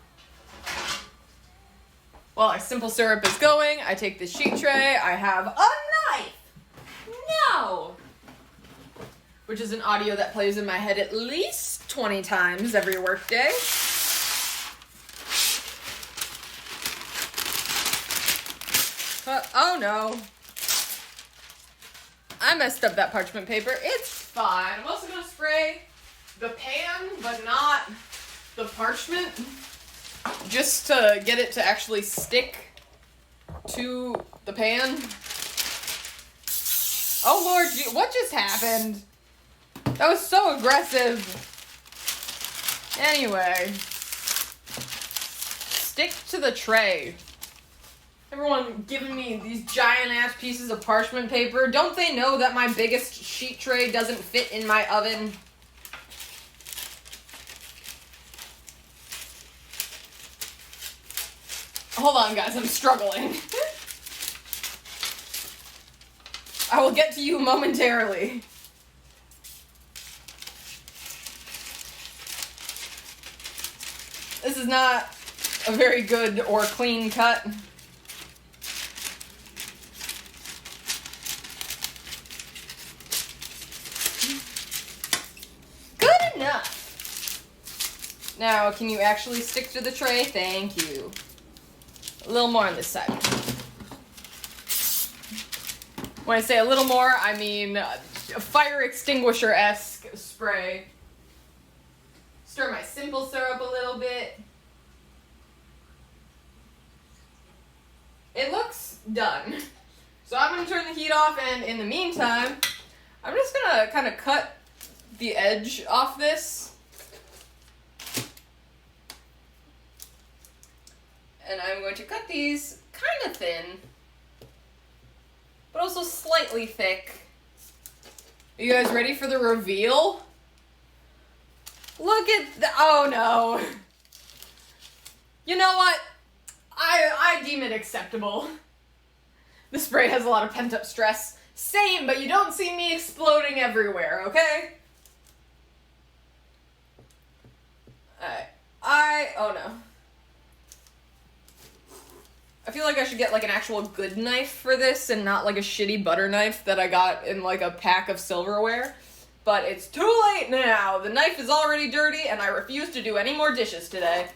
while our simple syrup is going, I take the sheet tray. I have a knife. No! Which is an audio that plays in my head at least 20 times every workday. Oh no. I messed up that parchment paper. It's fine. I'm also going to spray the pan, but not the parchment, just to get it to actually stick to the pan. Oh Lord, what just happened? That was so aggressive. Anyway. Stick to the tray. Everyone giving me these giant ass pieces of parchment paper. Don't they know that my biggest sheet tray doesn't fit in my oven? Hold on, guys, I'm struggling. I will get to you momentarily. This is not a very good or clean cut. Good enough. Now, can you actually stick to the tray? Thank you. A little more on this side. When I say a little more, I mean a fire extinguisher-esque spray. Stir my simple syrup a little bit. It looks done. So I'm going to turn the heat off, and in the meantime, I'm just going to kind of cut the edge off this. And I'm going to cut these kind of thin. but also slightly thick. Are you guys ready for the reveal? Look at the, oh no. You know what? I deem it acceptable. The spray has a lot of pent-up stress. Same, but you don't see me exploding everywhere, okay? Alright, oh no. I feel like I should get like an actual good knife for this and not like a shitty butter knife that I got in like a pack of silverware. But it's too late now. The knife is already dirty and I refuse to do any more dishes today.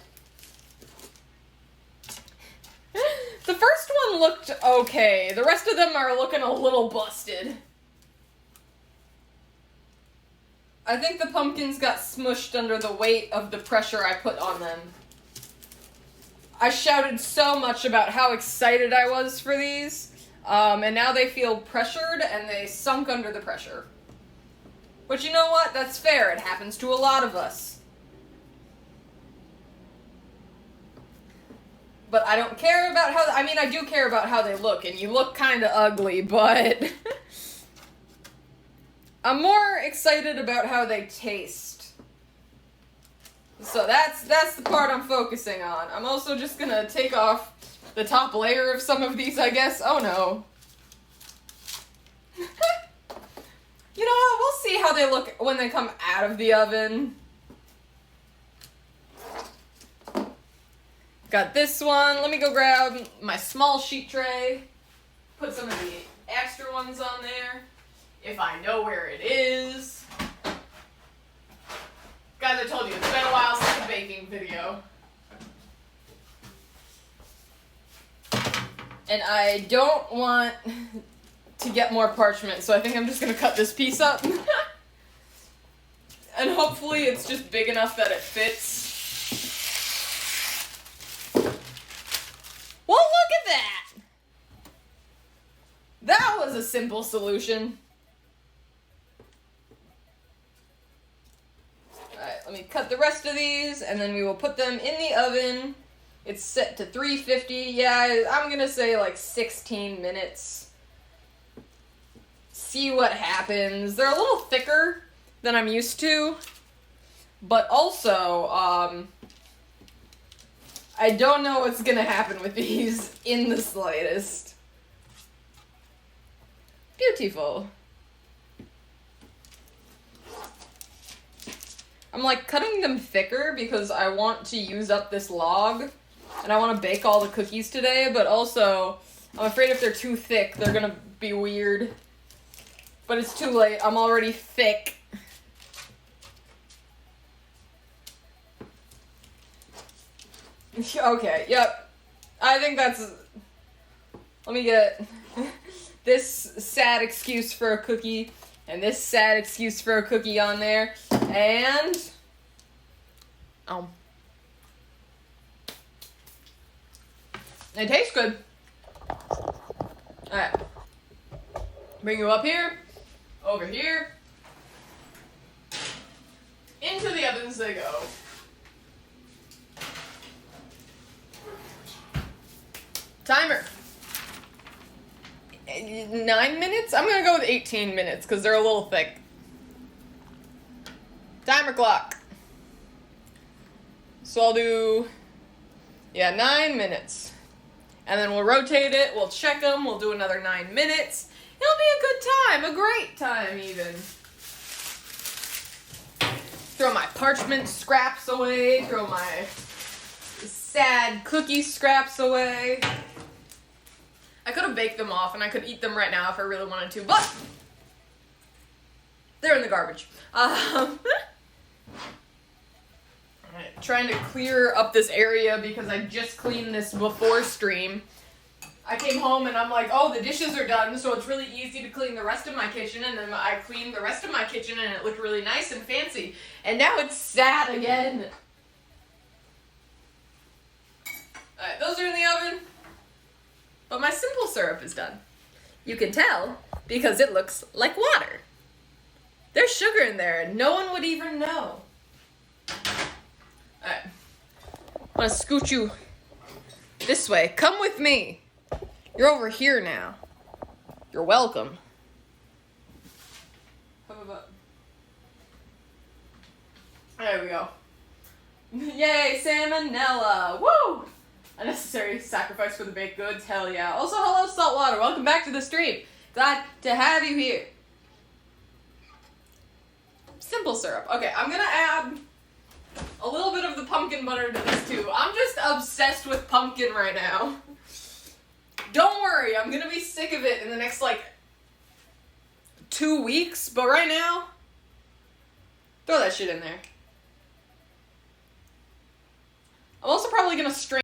The first one looked okay. The rest of them are looking a little busted. I think the pumpkins got smushed under the weight of the pressure I put on them. I shouted so much about how excited I was for these, and now they feel pressured and they sunk under the pressure. But you know what? That's fair. It happens to a lot of us. But I don't care about how, I mean, I do care about how they look, and you look kind of ugly, but I'm more excited about how they taste. So that's the part I'm focusing on. I'm also just gonna take off the top layer of some of these, I guess. Oh no. You know what? We'll see how they look when they come out of the oven. Got this one. Let me go grab my small sheet tray. Put some of the extra ones on there, if I know where it is. Guys, I told you, it's been a while since a baking video. And I don't want to get more parchment, so I think I'm just gonna cut this piece up. And hopefully it's just big enough that it fits. Well, look at that! That was a simple solution. Alright, let me cut the rest of these, and then we will put them in the oven. It's set to 350. Yeah, I'm gonna say like 16 minutes. See what happens. They're a little thicker than I'm used to, but also, I don't know what's gonna happen with these in the slightest. Beautiful. I'm like cutting them thicker because I want to use up this log and I want to bake all the cookies today, but also I'm afraid if they're too thick, they're gonna be weird. But it's too late. I'm already thick. Okay, yep. I think that's... Let me get this sad excuse for a cookie and this sad excuse for a cookie on there. And... It tastes good. Alright. Bring you up here. Over here. Into the ovens they go. Timer. 9 minutes? I'm gonna go with 18 minutes because they're a little thick. Timer clock. So I'll do, 9 minutes. And then we'll rotate it, we'll check them, we'll do another 9 minutes. It'll be a good time, a great time even. Throw my parchment scraps away, throw my sad cookie scraps away. I could have baked them off and I could eat them right now if I really wanted to, but they're in the garbage. Alright, trying to clear up this area because I just cleaned this before stream. I came home and I'm like, oh, the dishes are done, so it's really easy to clean the rest of my kitchen, and then I cleaned the rest of my kitchen and it looked really nice and fancy. And now it's sad again. Alright, those are in the oven. But my simple syrup is done. You can tell because it looks like water. There's sugar in there and no one would even know. Alright. I'm gonna scoot you this way. Come with me. You're over here now. You're welcome. There we go. Yay, salmonella! Woo! Unnecessary sacrifice for the baked goods, hell yeah. Also, hello, Saltwater. Welcome back to the stream. Glad to have you here. Simple syrup. Okay, I'm gonna add a little bit of the pumpkin butter to this too. I'm just obsessed with pumpkin right now. Don't worry, I'm gonna be sick of it in the next, 2 weeks, but right now, throw that shit in there. I'm also probably gonna strain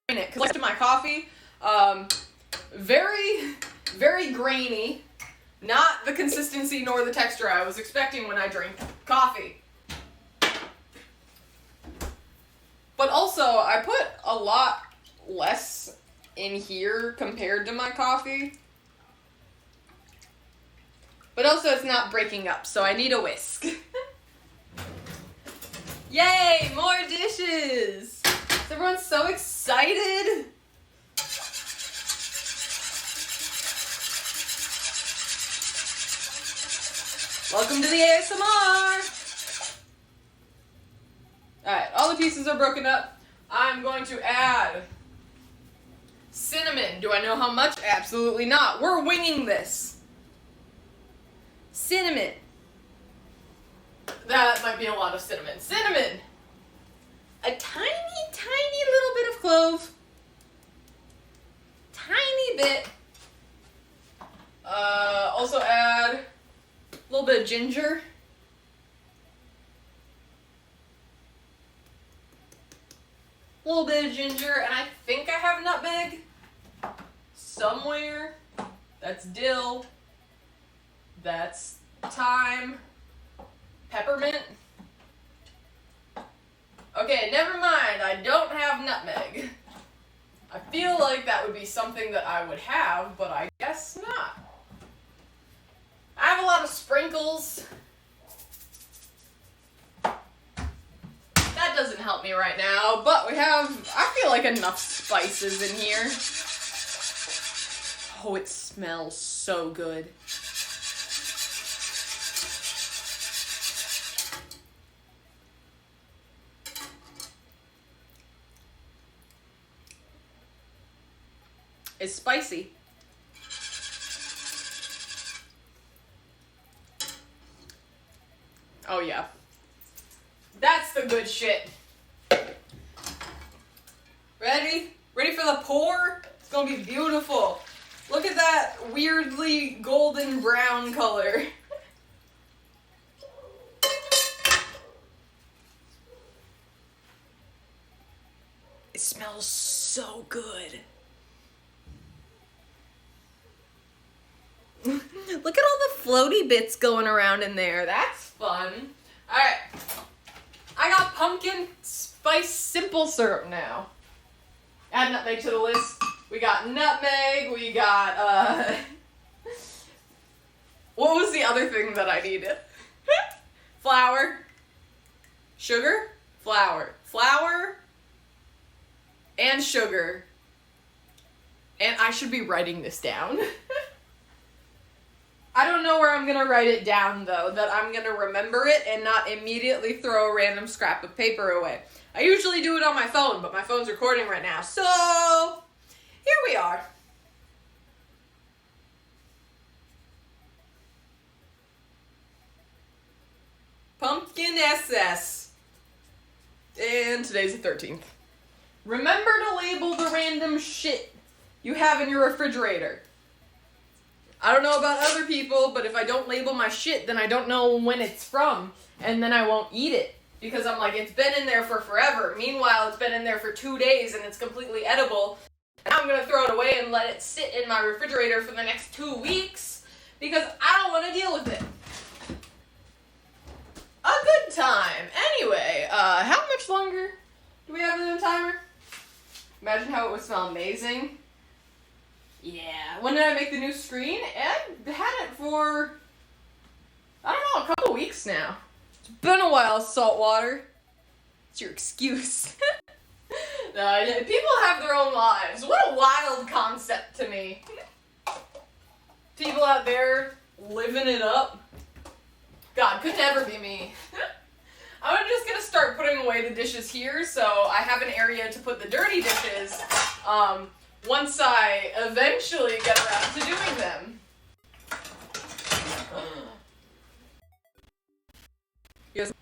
it, because to my coffee, very, very grainy. Not the consistency nor the texture I was expecting when I drink coffee. But also, I put a lot less in here compared to my coffee. But also, it's not breaking up, so I need a whisk. Yay! More dishes! Everyone's so excited! Welcome to the ASMR! Alright, all the pieces are broken up. I'm going to add cinnamon. Do I know how much? Absolutely not. We're winging this. Cinnamon. That might be a lot of cinnamon. Cinnamon! A tiny, tiny little bit of clove. Tiny bit. Also add a little bit of ginger. A little bit of ginger, and I think I have nutmeg somewhere. That's dill. That's thyme. Peppermint. Okay, never mind. I don't have nutmeg. I feel like that would be something that I would have, but I guess not. I have a lot of sprinkles. That doesn't help me right now, but we have, I feel like, enough spices in here. Oh, it smells so good. It's spicy. Oh yeah. That's the good shit. Ready? Ready for the pour? It's gonna be beautiful. Look at that weirdly golden brown color. It smells so good. Look at all the floaty bits going around in there. That's fun. Alright. I got pumpkin spice simple syrup now. Add nutmeg to the list. We got nutmeg. We got, what was the other thing that I needed? Flour. Sugar. Flour. Flour. And sugar. And I should be writing this down. I don't know where I'm going to write it down, though, that I'm going to remember it and not immediately throw a random scrap of paper away. I usually do it on my phone, but my phone's recording right now, so here we are. Pumpkin SS. And today's the 13th. Remember to label the random shit you have in your refrigerator. I don't know about other people, but if I don't label my shit, then I don't know when it's from, and then I won't eat it. Because I'm like, it's been in there for forever. Meanwhile, it's been in there for 2 days, and it's completely edible. And I'm gonna throw it away and let it sit in my refrigerator for the next 2 weeks, because I don't want to deal with it. A good time. Anyway, how much longer do we have in the timer? Imagine how it would smell amazing. Yeah. When did I make the new screen? Ed had it for, I don't know, a couple weeks now. It's been a while, Saltwater. It's your excuse. No, people have their own lives. What a wild concept to me. People out there living it up. God, could never be me. I'm just gonna start putting away the dishes here, so I have an area to put the dirty dishes once I eventually get around to doing them. Yes.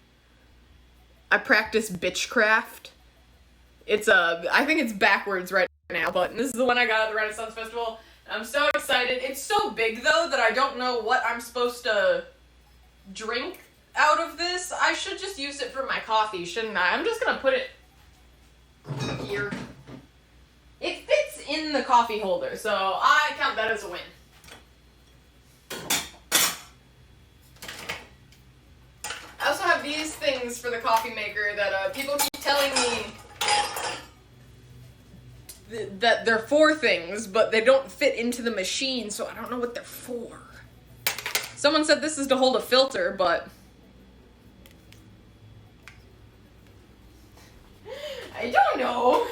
I practice bitchcraft. I think it's backwards right now, but this is the one I got at the Renaissance Festival. I'm so excited. It's so big, though, that I don't know what I'm supposed to drink out of this. I should just use it for my coffee, shouldn't I? I'm just gonna put it here. It fits in the coffee holder, so I count that as a win. I also have these things for the coffee maker that people keep telling me that they're for things, but they don't fit into the machine, so I don't know what they're for. Someone said this is to hold a filter, but I don't know.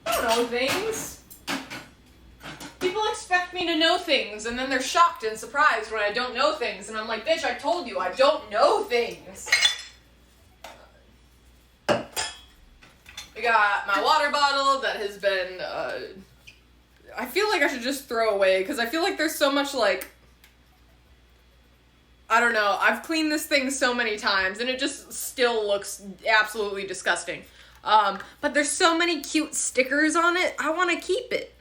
I don't know things. People expect me to know things, and then they're shocked and surprised when I don't know things, and I'm like, bitch, I told you, I don't know things. I got my water bottle that has been, I feel like I should just throw away, because I feel like there's so much, like, I don't know, I've cleaned this thing so many times, and it just still looks absolutely disgusting. But there's so many cute stickers on it, I want to keep it.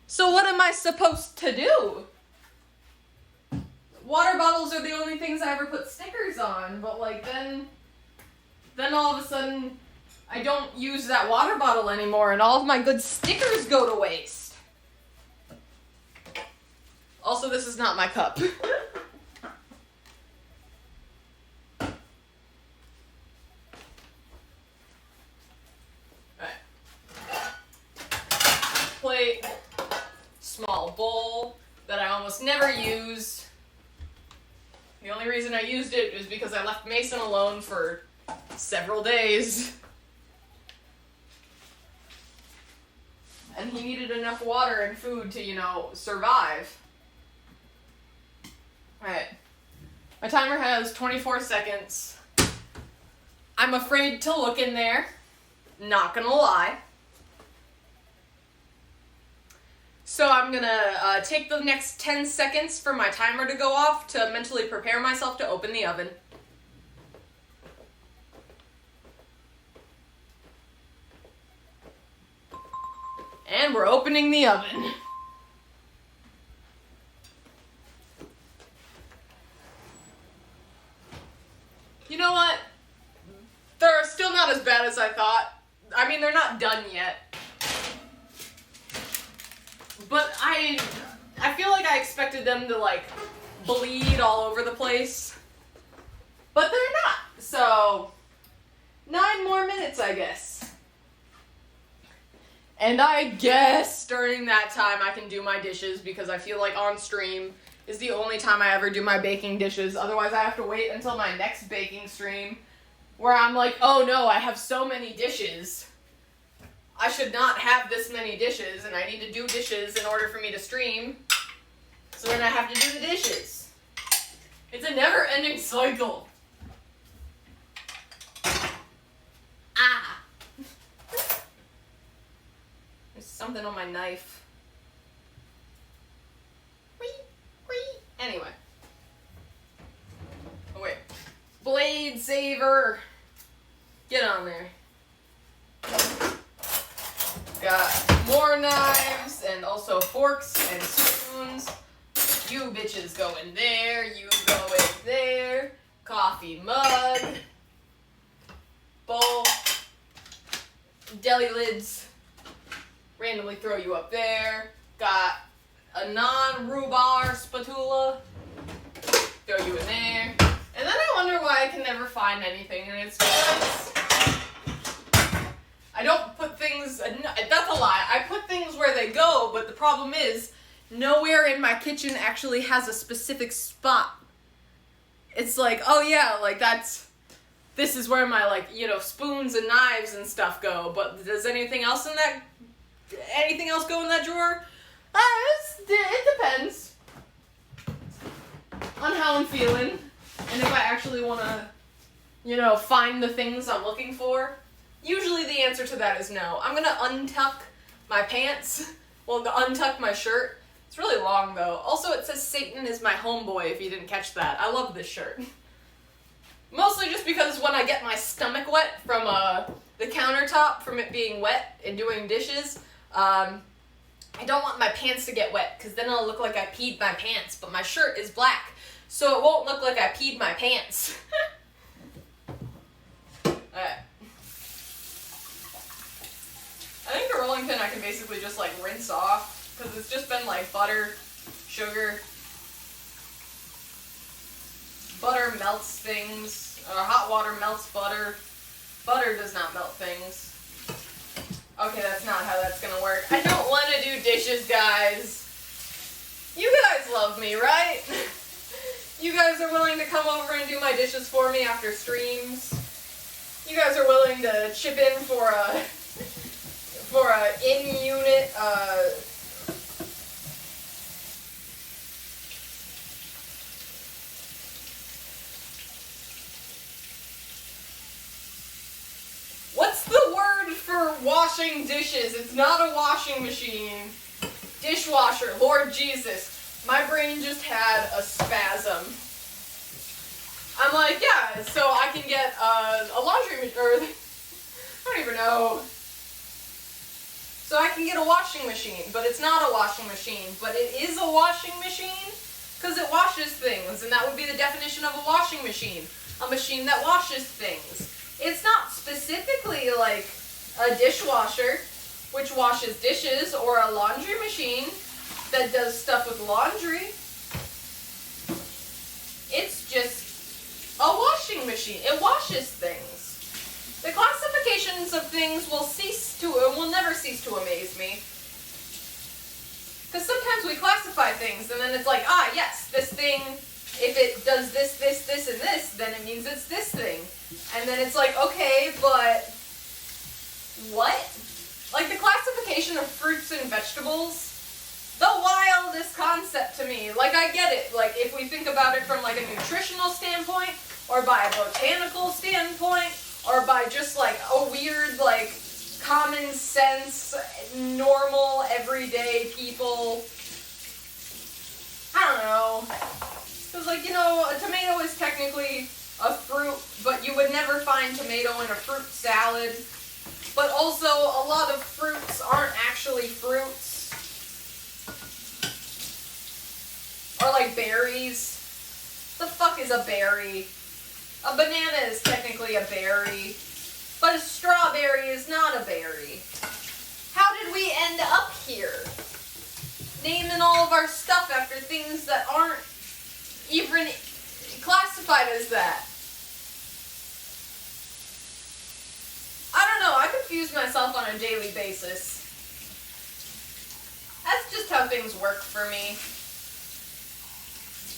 So what am I supposed to do? Water bottles are the only things I ever put stickers on, but, like, then all of a sudden I don't use that water bottle anymore, and all of my good stickers go to waste. Also, this is not my cup. Alright. Plate, small bowl that I almost never use. The only reason I used it is because I left Mason alone for several days. And he needed enough water and food to, survive. Alright. My timer has 24 seconds. I'm afraid to look in there. Not gonna lie. So I'm gonna take the next 10 seconds for my timer to go off to mentally prepare myself to open the oven. And we're opening the oven. You know what? They're still not as bad as I thought. I mean, they're not done yet. But I feel like I expected them to, like, bleed all over the place. But they're not. So, 9 more minutes, I guess. And I guess during that time I can do my dishes, because I feel like on stream is the only time I ever do my baking dishes. Otherwise I have to wait until my next baking stream, where I'm like, oh no, I have so many dishes. I should not have this many dishes, and I need to do dishes in order for me to stream. So then I have to do the dishes. It's a never-ending cycle. Ah. There's something on my knife. Whee, whee. Anyway. Oh wait. Blade saver. Get on there. Got more knives and also forks and spoons. You bitches go in there. You go in there. Coffee mug. Bowl. Deli lids. Randomly throw you up there. Got a non-rhubarb spatula. Throw you in there. And then I wonder why I can never find anything, and it's because I don't put things, that's a lie, I put things where they go, but the problem is, nowhere in my kitchen actually has a specific spot. It's like, oh yeah, like this is where my, like, spoons and knives and stuff go, but does anything else go in that drawer? It depends on how I'm feeling and if I actually want to, find the things I'm looking for. Usually the answer to that is no. I'm gonna untuck my pants. Well, untuck my shirt. It's really long though. Also, it says Satan is my homeboy, if you didn't catch that. I love this shirt. Mostly just because when I get my stomach wet from the countertop from it being wet and doing dishes, I don't want my pants to get wet because then it'll look like I peed my pants, but my shirt is black, so it won't look like I peed my pants. Alright. I think the rolling pin I can basically just like rinse off because it's just been like butter, sugar. Butter melts things, or hot water melts butter. Butter does not melt things. Okay, that's not how that's gonna work. I don't want to do dishes, guys. You guys love me, right? You guys are willing to come over and do my dishes for me after streams. You guys are willing to chip in for a in-unit What's the word for washing dishes? It's not a washing machine. Dishwasher. Lord Jesus. My brain just had a spasm. I'm like, yeah, so I can get a laundry machine, or I don't even know. So I can get a washing machine, but it's not a washing machine. But it is a washing machine because it washes things, and that would be the definition of a washing machine. A machine that washes things. It's not specifically like a dishwasher, which washes dishes, or a laundry machine that does stuff with laundry. It's just a washing machine. It washes things. The classifications of things will never cease to amaze me. Because sometimes we classify things, and then it's like, yes, this thing, if it does this, this, this, and this, then it means it's this thing. And then it's like, okay, but what? Like the classification of fruits and vegetables, the wildest concept to me. Like, I get it. Like, if we think about it from like a nutritional standpoint, or by a botanical standpoint, or by just like a weird, like, common sense, normal, everyday people. I don't know. Because, like, a tomato is technically a fruit, but you would never find tomato in a fruit salad. But also, a lot of fruits aren't actually fruits. Or like berries. The fuck is a berry? A banana is technically a berry. But a strawberry is not a berry. How did we end up here? Naming all of our stuff after things that aren't even classified as that. I don't know, I confuse myself on a daily basis. That's just how things work for me.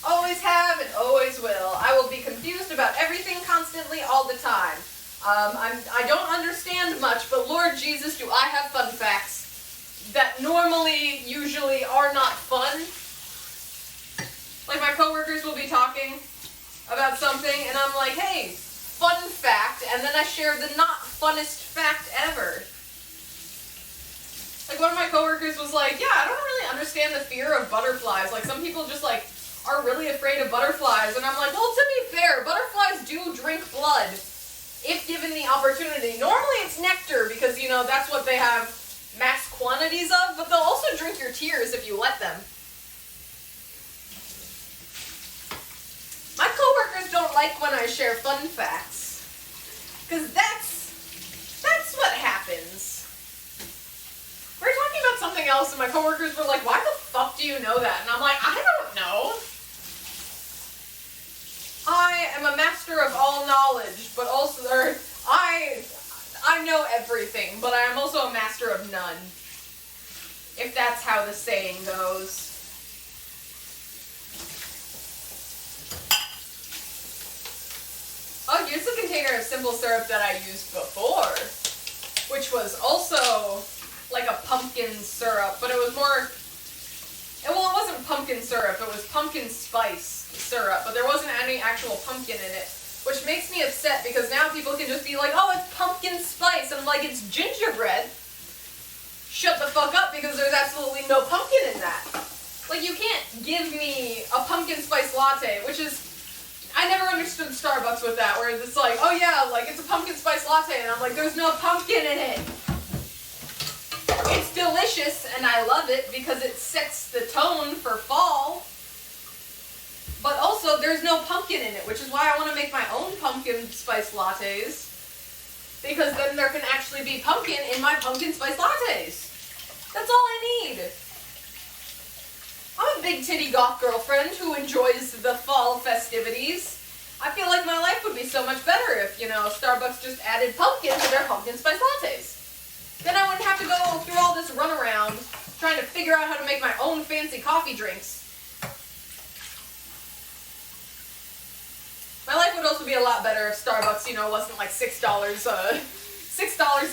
Always have and always will. I will be confused about everything constantly all the time. I don't understand much, but Lord Jesus, do I have fun facts that normally, usually are not fun. Like my coworkers will be talking about something, and I'm like, hey, fun fact, and then I share the not funnest fact ever. Like one of my coworkers was like, yeah, I don't really understand the fear of butterflies. Like some people just like are really afraid of butterflies, and I'm like, well, to be fair, butterflies do drink blood if given the opportunity. Normally it's nectar because, that's what they have mass quantities of, but they'll also drink your tears if you let them. My coworkers don't like when I share fun facts, because that's what happens. We were talking about something else, and my coworkers were like, why the fuck do you know that? And I'm like, I don't know. I am a master of all knowledge, but also, I know everything, but I am also a master of none. If that's how the saying goes. Oh, here's the container of simple syrup that I used before, which was also like a pumpkin syrup, but it was more pumpkin syrup. It was pumpkin spice syrup, but there wasn't any actual pumpkin in it, which makes me upset because now people can just be like, oh, it's pumpkin spice, and I'm like, it's gingerbread. Shut the fuck up, because there's absolutely no pumpkin in that. Like, you can't give me a pumpkin spice latte, which is, I never understood Starbucks with that, where it's like, oh yeah, like, it's a pumpkin spice latte, and I'm like, there's no pumpkin in it. It's delicious, and I love it because it sets the tone for fall. But also, there's no pumpkin in it, which is why I want to make my own pumpkin spice lattes. Because then there can actually be pumpkin in my pumpkin spice lattes. That's all I need. I'm a big titty goth girlfriend who enjoys the fall festivities. I feel like my life would be so much better if, you know, Starbucks just added pumpkin to their pumpkin spice lattes. Then I wouldn't have to go through all this runaround trying to figure out how to make my own fancy coffee drinks. My life would also be a lot better if Starbucks, you know, wasn't like $6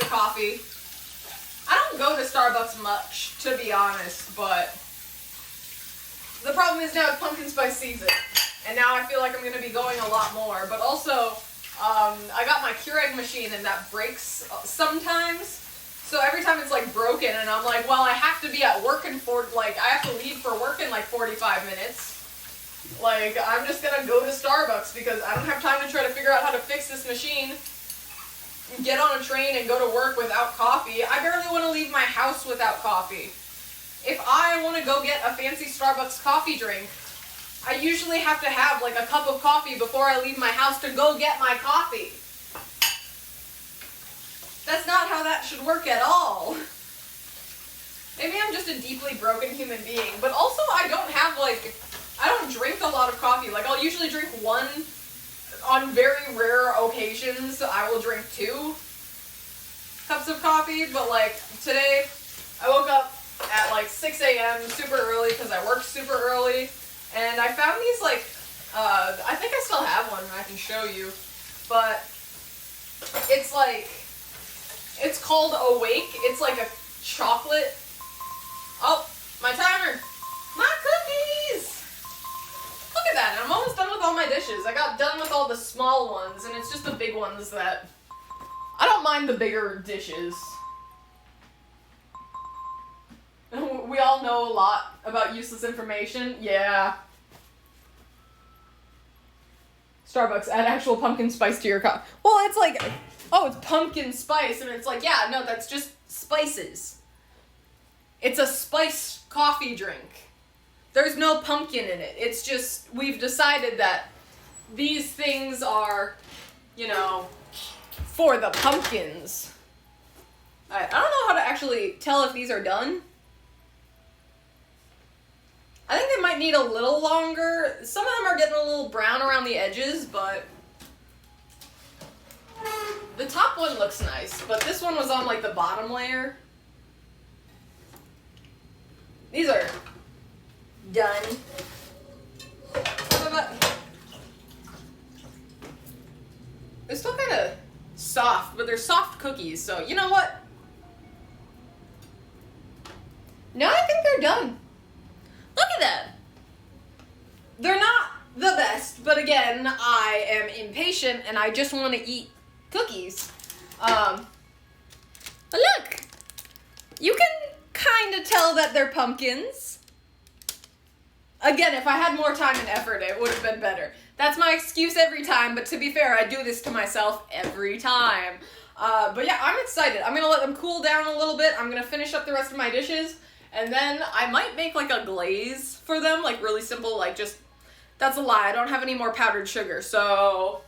a coffee. I don't go to Starbucks much, to be honest, but the problem is now it's pumpkin spice season, and now I feel like I'm going to be going a lot more. But also, I got my Keurig machine, and that breaks sometimes. So every time it's like broken, and I'm like, well, I have to be at work I have to leave for work in like 45 minutes. Like, I'm just gonna go to Starbucks because I don't have time to try to figure out how to fix this machine, get on a train and go to work without coffee. I barely want to leave my house without coffee. If I want to go get a fancy Starbucks coffee drink, I usually have to have like a cup of coffee before I leave my house to go get my coffee. That's not how that should work at all. Maybe I'm just a deeply broken human being, but also I don't drink a lot of coffee. Like, I'll usually drink one. On very rare occasions, I will drink 2 cups of coffee, but like today, I woke up at like 6 a.m. super early because I worked super early, and I found these like, I think I still have one I can show you, but it's like, it's called Awake. It's like a chocolate, oh, my timer, my cookies! Look at that, and I'm almost done with all my dishes. I got done with all the small ones, and it's just the big ones that, I don't mind the bigger dishes. We all know a lot about useless information. Yeah. Starbucks, add actual pumpkin spice to your coffee. Well, it's like, oh, it's pumpkin spice, and it's like, yeah, no, that's just spices. It's a spiced coffee drink. There's no pumpkin in it. It's just, we've decided that these things are, you know, for the pumpkins. I don't know how to actually tell if these are done. I think they might need a little longer. Some of them are getting a little brown around the edges, but the top one looks nice, but this one was on like the bottom layer. These are done. They're still kind of soft, but they're soft cookies, so you know what? No, I think they're done. Look at them. They're not the best, but again, I am impatient and I just want to eat cookies. But look, you can kind of tell that they're pumpkins. Again, if I had more time and effort, it would have been better. That's my excuse every time, but to be fair, I do this to myself every time. But yeah, I'm excited. I'm going to let them cool down a little bit. I'm going to finish up the rest of my dishes, and then I might make like a glaze for them, like really simple, like just, that's a lie. I don't have any more powdered sugar, so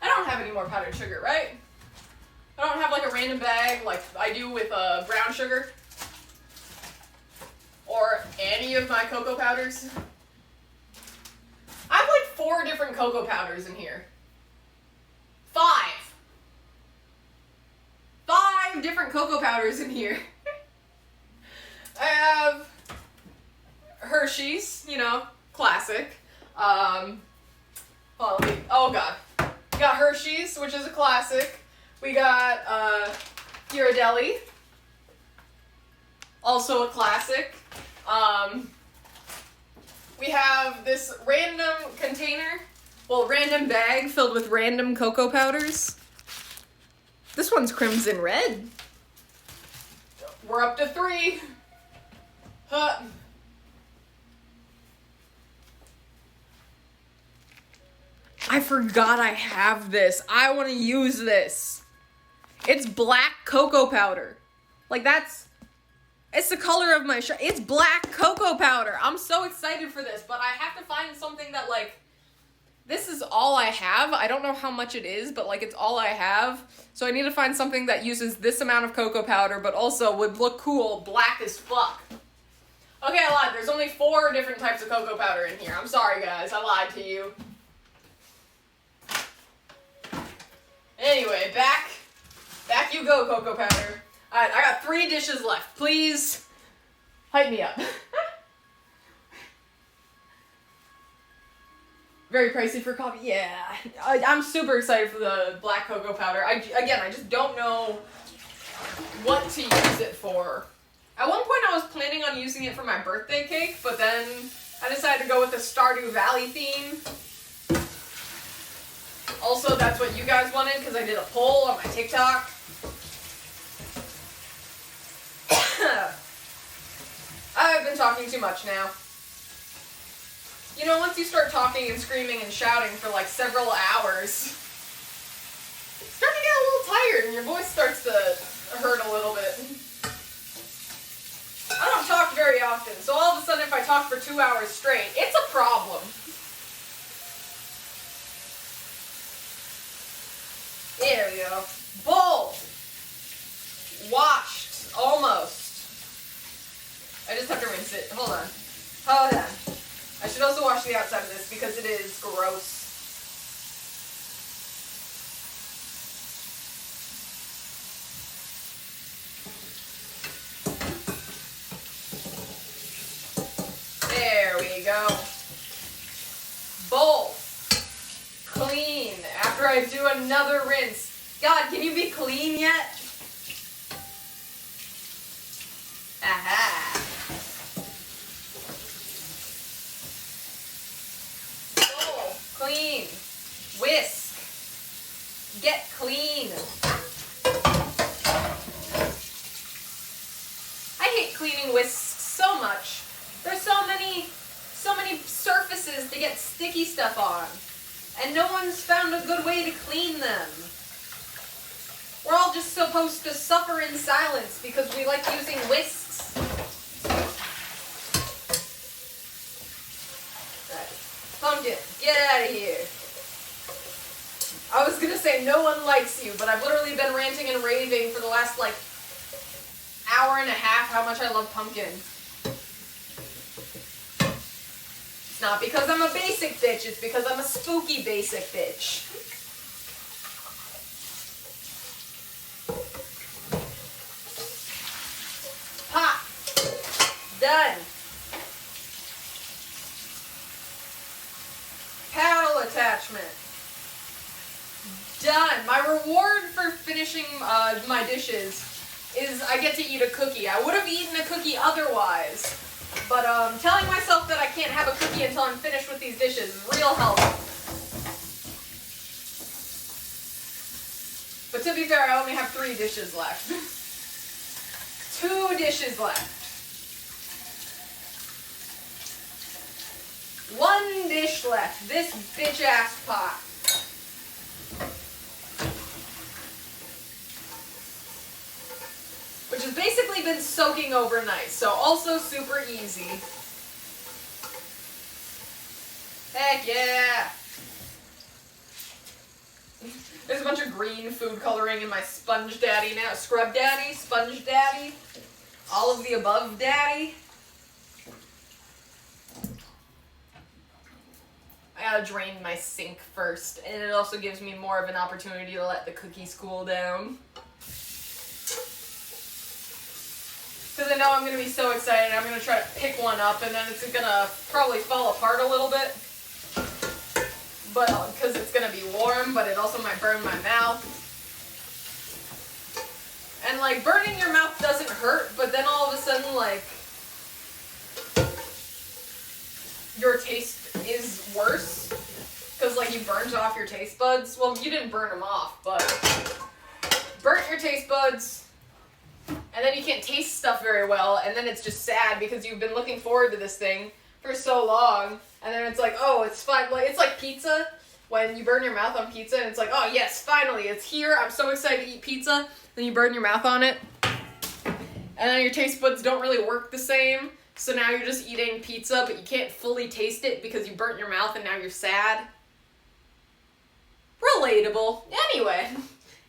I don't have any more powdered sugar, right? I don't have like a random bag like I do with brown sugar. Or any of my cocoa powders. I have like 4 different cocoa powders in here. 5 different cocoa powders in here. I have Hershey's, you know, classic. Oh god. We got Hershey's, which is a classic. We got Ghirardelli, also a classic. we have this random container, well, random bag filled with random cocoa powders. This one's crimson red. We're up to 3. Huh. I forgot I have this. I want to use this. It's black cocoa powder. Like, it's the color of my shirt. It's black cocoa powder. I'm so excited for this, but I have to find something that, like, this is all I have. I don't know how much it is, but, like, it's all I have. So I need to find something that uses this amount of cocoa powder, but also would look cool, black as fuck. Okay, I lied. There's only 4 different types of cocoa powder in here. I'm sorry, guys. I lied to you. Anyway, back you go, cocoa powder. Alright, I got 3 dishes left. Please, hype me up. Very pricey for coffee. Yeah, I'm super excited for the black cocoa powder. I just don't know what to use it for. At one point, I was planning on using it for my birthday cake, but then I decided to go with the Stardew Valley theme. Also, that's what you guys wanted, because I did a poll on my TikTok. I've been talking too much now. You know, once you start talking and screaming and shouting for like several hours, you start to get a little tired and your voice starts to hurt a little bit. I don't talk very often, so all of a sudden if I talk for 2 hours straight, it's a problem. There we go. Bowl. Washed. Almost. I just have to rinse it. Hold on. Hold on. I should also wash the outside of this because it is gross. There we go. Bowl. Clean. After I do another rinse. God, can you be clean yet? Aha. Bowl. Clean. Whisk. Get clean. I hate cleaning whisks so much. There's so many surfaces to get sticky stuff on. And no one's found a good way to clean them. We're all just supposed to suffer in silence because we like using whisks. Right. Pumpkin, get out of here. I was gonna say no one likes you, but I've literally been ranting and raving for the last, like, hour and a half how much I love Pumpkin. It's not because I'm a basic bitch, it's because I'm a spooky basic bitch. Ha! Done. Paddle attachment. Done. My reward for finishing my dishes is I get to eat a cookie. I would have eaten a cookie otherwise, but telling myself that I can't have a cookie until I'm finished with these dishes is real helpful. But to be fair, I only have 3 dishes left. 2 dishes left. 1 dish left. This bitch-ass pot. Which has basically been soaking overnight, so also super easy. Heck yeah! There's a bunch of green food coloring in my Sponge Daddy now. Scrub Daddy, Sponge Daddy, all of the above Daddy. I gotta drain my sink first, and it also gives me more of an opportunity to let the cookies cool down. Because I know I'm going to be so excited, I'm going to try to pick one up, and then it's going to probably fall apart a little bit. But because it's going to be warm, but it also might burn my mouth. And, like, burning your mouth doesn't hurt, but then all of a sudden, like, your taste is worse. Because, like, you burned off your taste buds. Well, you didn't burn them off, but burnt your taste buds. And then you can't taste stuff very well. And then it's just sad because you've been looking forward to this thing for so long. And then it's like, oh, it's fine. Like, it's like pizza. When you burn your mouth on pizza and it's like, oh, yes, finally, it's here. I'm so excited to eat pizza. Then you burn your mouth on it. And then your taste buds don't really work the same. So now you're just eating pizza, but you can't fully taste it because you burnt your mouth and now you're sad. Relatable. Anyway,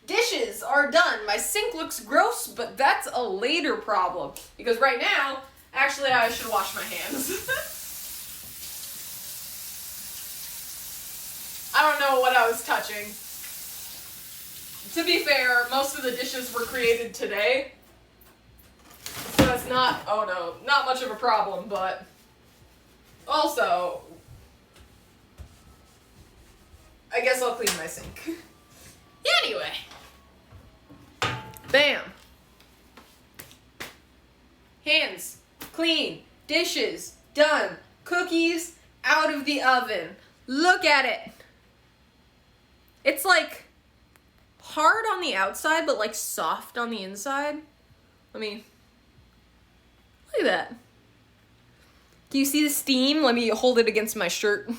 dishes are done. My sink looks gross, but that's a later problem. Because right now, actually, I should wash my hands. I don't know what I was touching. To be fair, most of the dishes were created today. So it's not, oh no, not much of a problem, but also, I guess I'll clean my sink. Anyway. Bam. Hands, clean, dishes, done, cookies, out of the oven. Look at it. It's like hard on the outside, but like soft on the inside. Look at that. Do you see the steam? Let me hold it against my shirt.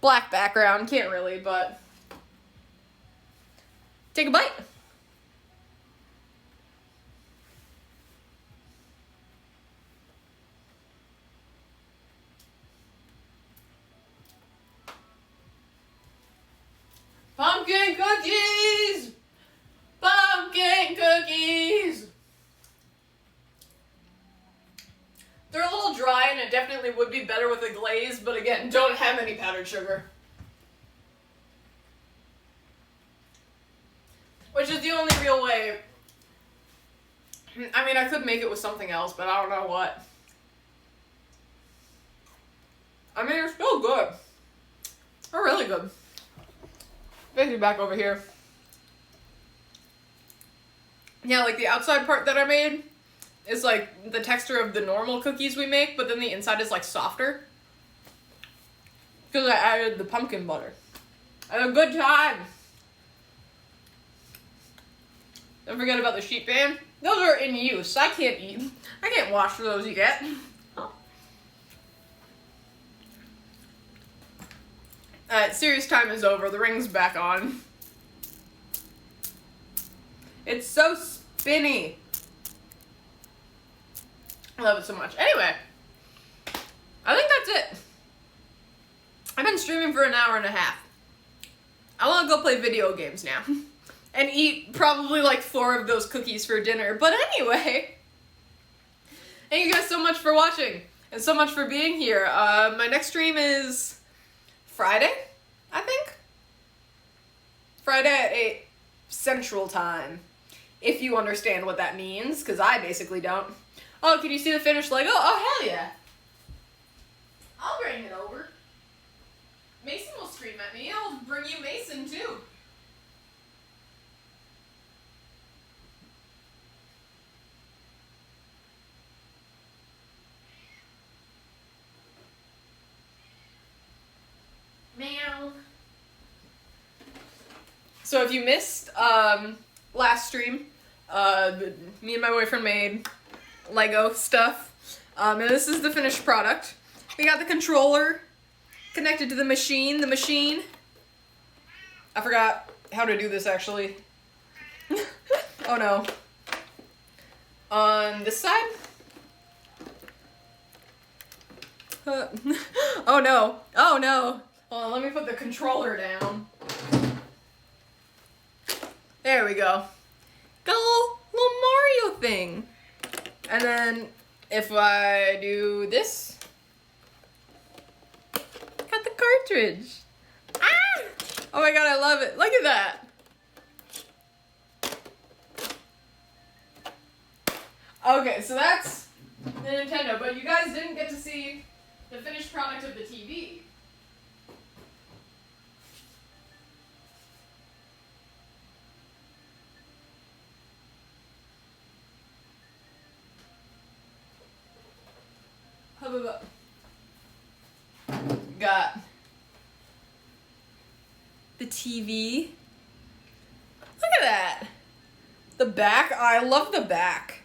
Black background, can't really, but take a bite. Pumpkin cookies! Pumpkin cookies! They're a little dry and it definitely would be better with a glaze, but again, don't have any powdered sugar. Which is the only real way. I mean, I could make it with something else, but I don't know what. I mean, they're still good. They're really good. Basically back over here. Yeah, like the outside part that I made is like the texture of the normal cookies we make, but then the inside is like softer. Because I added the pumpkin butter. I had a good time. Don't forget about the sheet pan. Those are in use. I can't wash those yet. Alright, serious time is over. The ring's back on. It's so spinny. I love it so much. Anyway, I think that's it. I've been streaming for an hour and a half. I want to go play video games now. And eat probably like 4 of those cookies for dinner. But anyway, thank you guys so much for watching. And so much for being here. My next stream is Friday, I think. Friday at 8 Central Time. If you understand what that means, because I basically don't. Oh, can you see the finished Lego? Oh, hell yeah. I'll bring it over. Mason will scream at me. I'll bring you Mason, too. Meow. So if you missed last stream, me and my boyfriend made Lego stuff. And this is the finished product. We got the controller connected to the machine. I forgot how to do this actually. Oh no. On this side. Oh no. Oh no. Hold on, let me put the controller down. There we go. Got a little Mario thing. And then if I do this, got the cartridge. Ah! Oh my god, I love it. Look at that. Okay, so that's the Nintendo, but you guys didn't get to see the finished product of the TV. Got the TV. Look at that. The back. I love the back.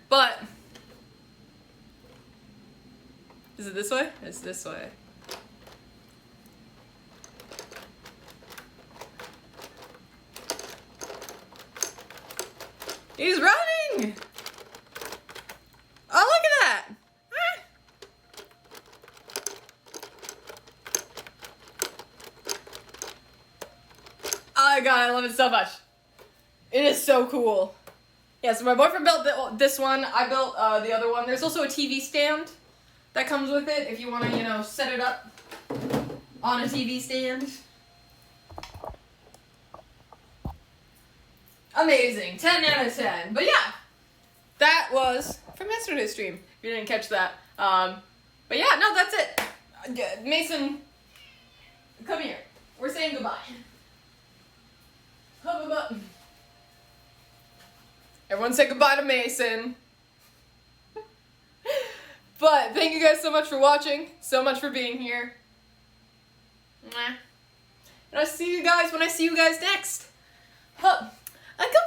But is it this way? It's this way. He's running! Oh, look at that! Oh my god, I love it so much. It is so cool. Yeah, so my boyfriend built this one. I built the other one. There's also a TV stand that comes with it if you want to, you know, set it up on a TV stand. Amazing. 10 out of 10. But yeah, that was from yesterday's stream, if you didn't catch that. But yeah, no, that's it. Mason, come here. We're saying goodbye. Everyone say goodbye to Mason. But thank you guys so much for watching, so much for being here. And I'll see you guys when I see you guys next.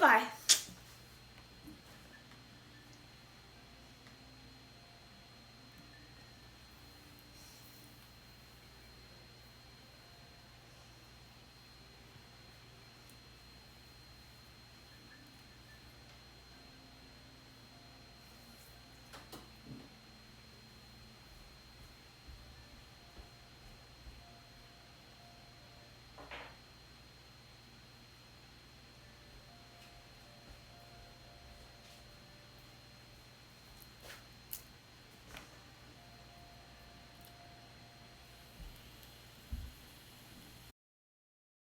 Goodbye.